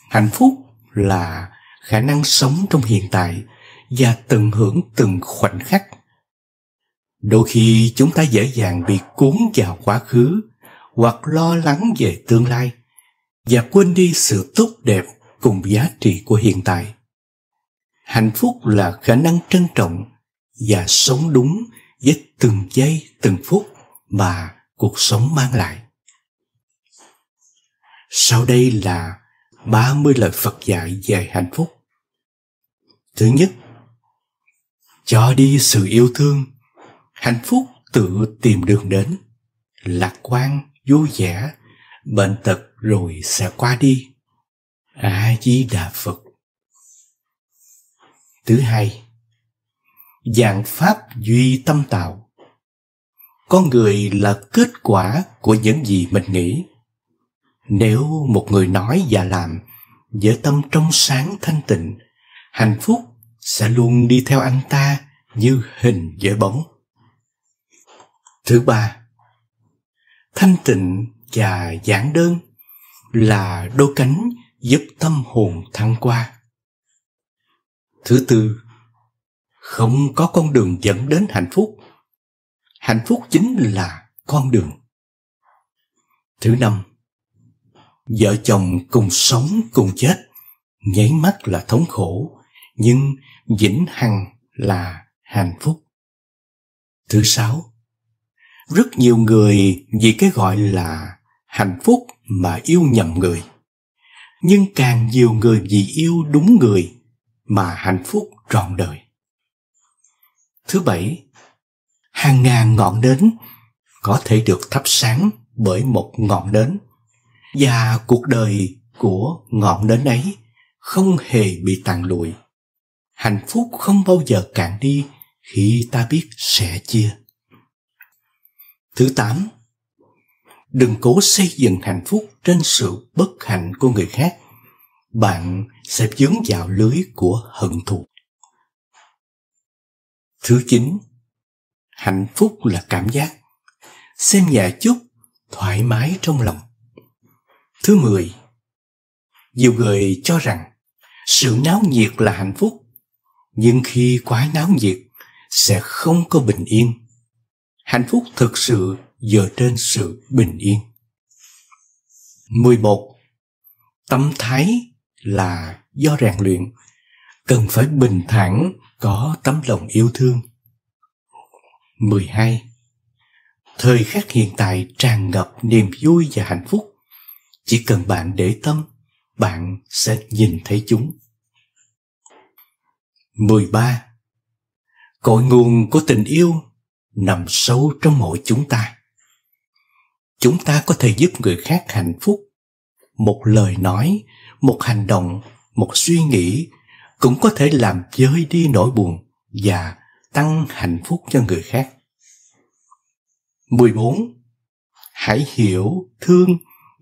[SPEAKER 2] hạnh phúc là khả năng sống trong hiện tại và tận hưởng từng khoảnh khắc. Đôi khi chúng ta dễ dàng bị cuốn vào quá khứ hoặc lo lắng về tương lai và quên đi sự tốt đẹp cùng giá trị của hiện tại. Hạnh phúc là khả năng trân trọng và sống đúng với từng giây từng phút mà cuộc sống mang lại. Sau đây là 30 lời Phật dạy về hạnh phúc. Thứ nhất, cho đi sự yêu thương, hạnh phúc tự tìm đường đến. Lạc quan, vui vẻ, bệnh tật rồi sẽ qua đi. A Di Đà Phật. Thứ hai, vạn pháp duy tâm tạo. Con người là kết quả của những gì mình nghĩ. Nếu một người nói và làm với tâm trong sáng thanh tịnh, hạnh phúc sẽ luôn đi theo anh ta như hình với bóng. Thứ ba, thanh tịnh và giản đơn là đôi cánh giúp tâm hồn thăng qua. Thứ tư, không có con đường dẫn đến hạnh phúc. Hạnh phúc chính là con đường. Thứ năm, vợ chồng cùng sống cùng chết, nháy mắt là thống khổ, nhưng vĩnh hằng là hạnh phúc. Thứ sáu, rất nhiều người vì cái gọi là hạnh phúc mà yêu nhầm người, nhưng càng nhiều người vì yêu đúng người mà hạnh phúc trọn đời. Thứ bảy, hàng ngàn ngọn nến có thể được thắp sáng bởi một ngọn nến, và cuộc đời của ngọn nến ấy không hề bị tàn lụi. Hạnh phúc không bao giờ cạn đi khi ta biết sẻ chia. Thứ 8, đừng cố xây dựng hạnh phúc trên sự bất hạnh của người khác. Bạn sẽ vướng vào lưới của hận thù. Thứ 9, hạnh phúc là cảm giác. Xem nhẹ chút, thoải mái trong lòng. Thứ 10, nhiều người cho rằng sự náo nhiệt là hạnh phúc, Nhưng khi quá náo nhiệt sẽ không có bình yên. Hạnh phúc thực sự dựa trên sự bình yên. 11. Tâm thái là do rèn luyện, cần phải bình thản, có tấm lòng yêu thương. 12. Thời khắc hiện tại tràn ngập niềm vui và hạnh phúc. Chỉ cần bạn để tâm, bạn sẽ nhìn thấy chúng. 13. Cội nguồn của tình yêu nằm sâu trong mỗi chúng ta. Chúng ta có thể giúp người khác hạnh phúc. Một lời nói, một hành động, một suy nghĩ cũng có thể làm vơi đi nỗi buồn và tăng hạnh phúc cho người khác. 14. Hãy hiểu, thương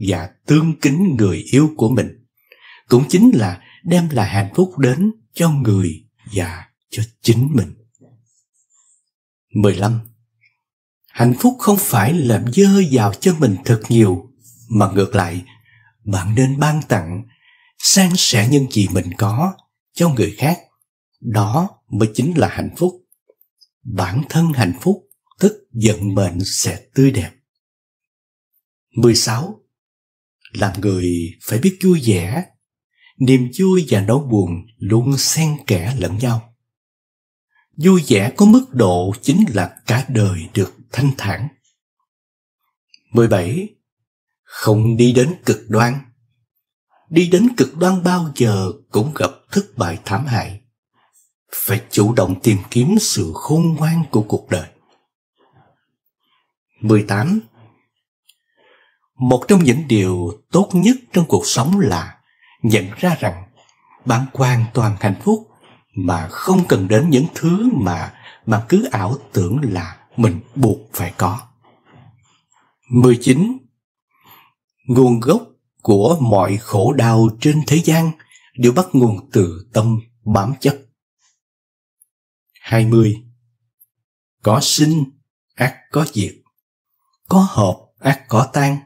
[SPEAKER 2] và tương kính người yêu của mình. Cũng chính là đem lại hạnh phúc đến cho người và cho chính mình. 15. Hạnh phúc không phải là dơ dào cho mình thật nhiều, mà ngược lại, bạn nên ban tặng, san sẻ những gì mình có cho người khác. Đó mới chính là hạnh phúc. Bản thân hạnh phúc, tức vận mệnh sẽ tươi đẹp. 16. Làm người phải biết vui vẻ. Niềm vui và nỗi buồn luôn xen kẽ lẫn nhau. Vui vẻ có mức độ chính là cả đời được thanh thản. 17. Không đi đến cực đoan. Đi đến cực đoan bao giờ cũng gặp thất bại thảm hại. Phải chủ động tìm kiếm sự khôn ngoan của cuộc đời. 18. Một trong những điều tốt nhất trong cuộc sống là nhận ra rằng bạn hoàn toàn hạnh phúc mà không cần đến những thứ mà bạn cứ ảo tưởng là mình buộc phải có. 19. Nguồn gốc của mọi khổ đau trên thế gian đều bắt nguồn từ tâm bám chấp. 20. Có sinh, ắt có diệt. Có hợp, ắt có tan.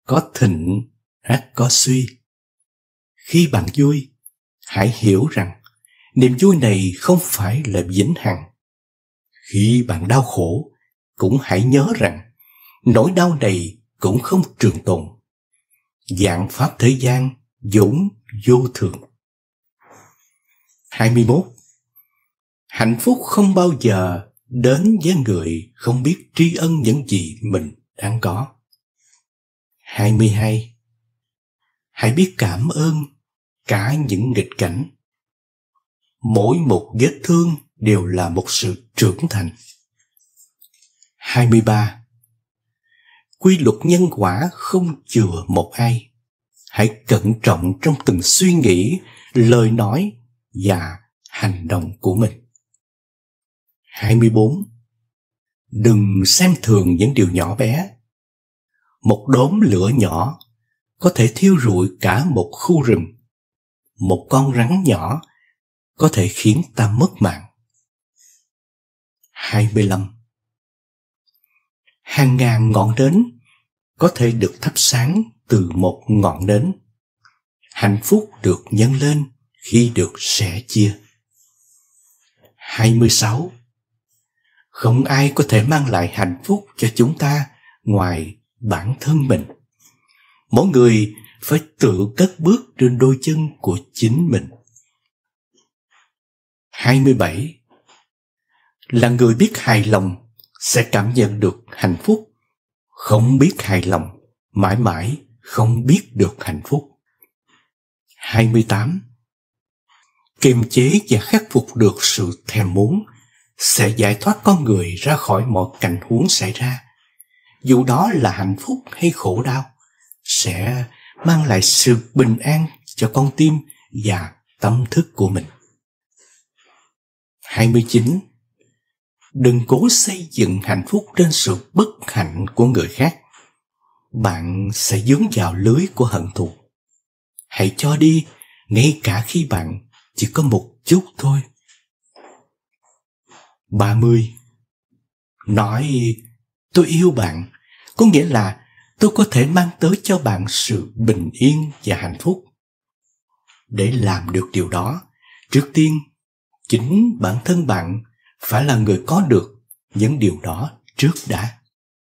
[SPEAKER 2] Có thịnh, ắt có suy. Khi bạn vui, hãy hiểu rằng niềm vui này không phải là vĩnh hằng. Khi bạn đau khổ, cũng hãy nhớ rằng nỗi đau này cũng không trường tồn. Vạn pháp thế gian vốn vô thường. 21. Hạnh phúc không bao giờ đến với người không biết tri ân những gì mình đang có. 22. Hãy biết cảm ơn cả những nghịch cảnh. Mỗi một vết thương đều là một sự trưởng thành. 23. Quy luật nhân quả không chừa một ai. Hãy cẩn trọng trong từng suy nghĩ, lời nói và hành động của mình. 24. Đừng xem thường những điều nhỏ bé. Một đốm lửa nhỏ có thể thiêu rụi cả một khu rừng. Một con rắn nhỏ có thể khiến ta mất mạng. 25. Hàng ngàn ngọn nến có thể được thắp sáng từ một ngọn nến. Hạnh phúc được nhân lên khi được sẻ chia. 26. Không ai có thể mang lại hạnh phúc cho chúng ta ngoài bản thân mình. Mỗi người phải tự cất bước trên đôi chân của chính mình. 27. Là người biết hài lòng sẽ cảm nhận được hạnh phúc. Không biết hài lòng mãi mãi không biết được hạnh phúc. 28. Kiềm chế và khắc phục được sự thèm muốn sẽ giải thoát con người ra khỏi mọi tình huống xảy ra. Dù đó là hạnh phúc hay khổ đau, sẽ mang lại sự bình an cho con tim và tâm thức của mình. 29. Đừng cố xây dựng hạnh phúc trên sự bất hạnh của người khác. Bạn sẽ dướng vào lưới của hận thù. Hãy cho đi, ngay cả khi bạn chỉ có một chút thôi. 30. Nói tôi yêu bạn có nghĩa là tôi có thể mang tới cho bạn sự bình yên và hạnh phúc. Để làm được điều đó, trước tiên chính bản thân bạn phải là người có được những điều đó trước đã.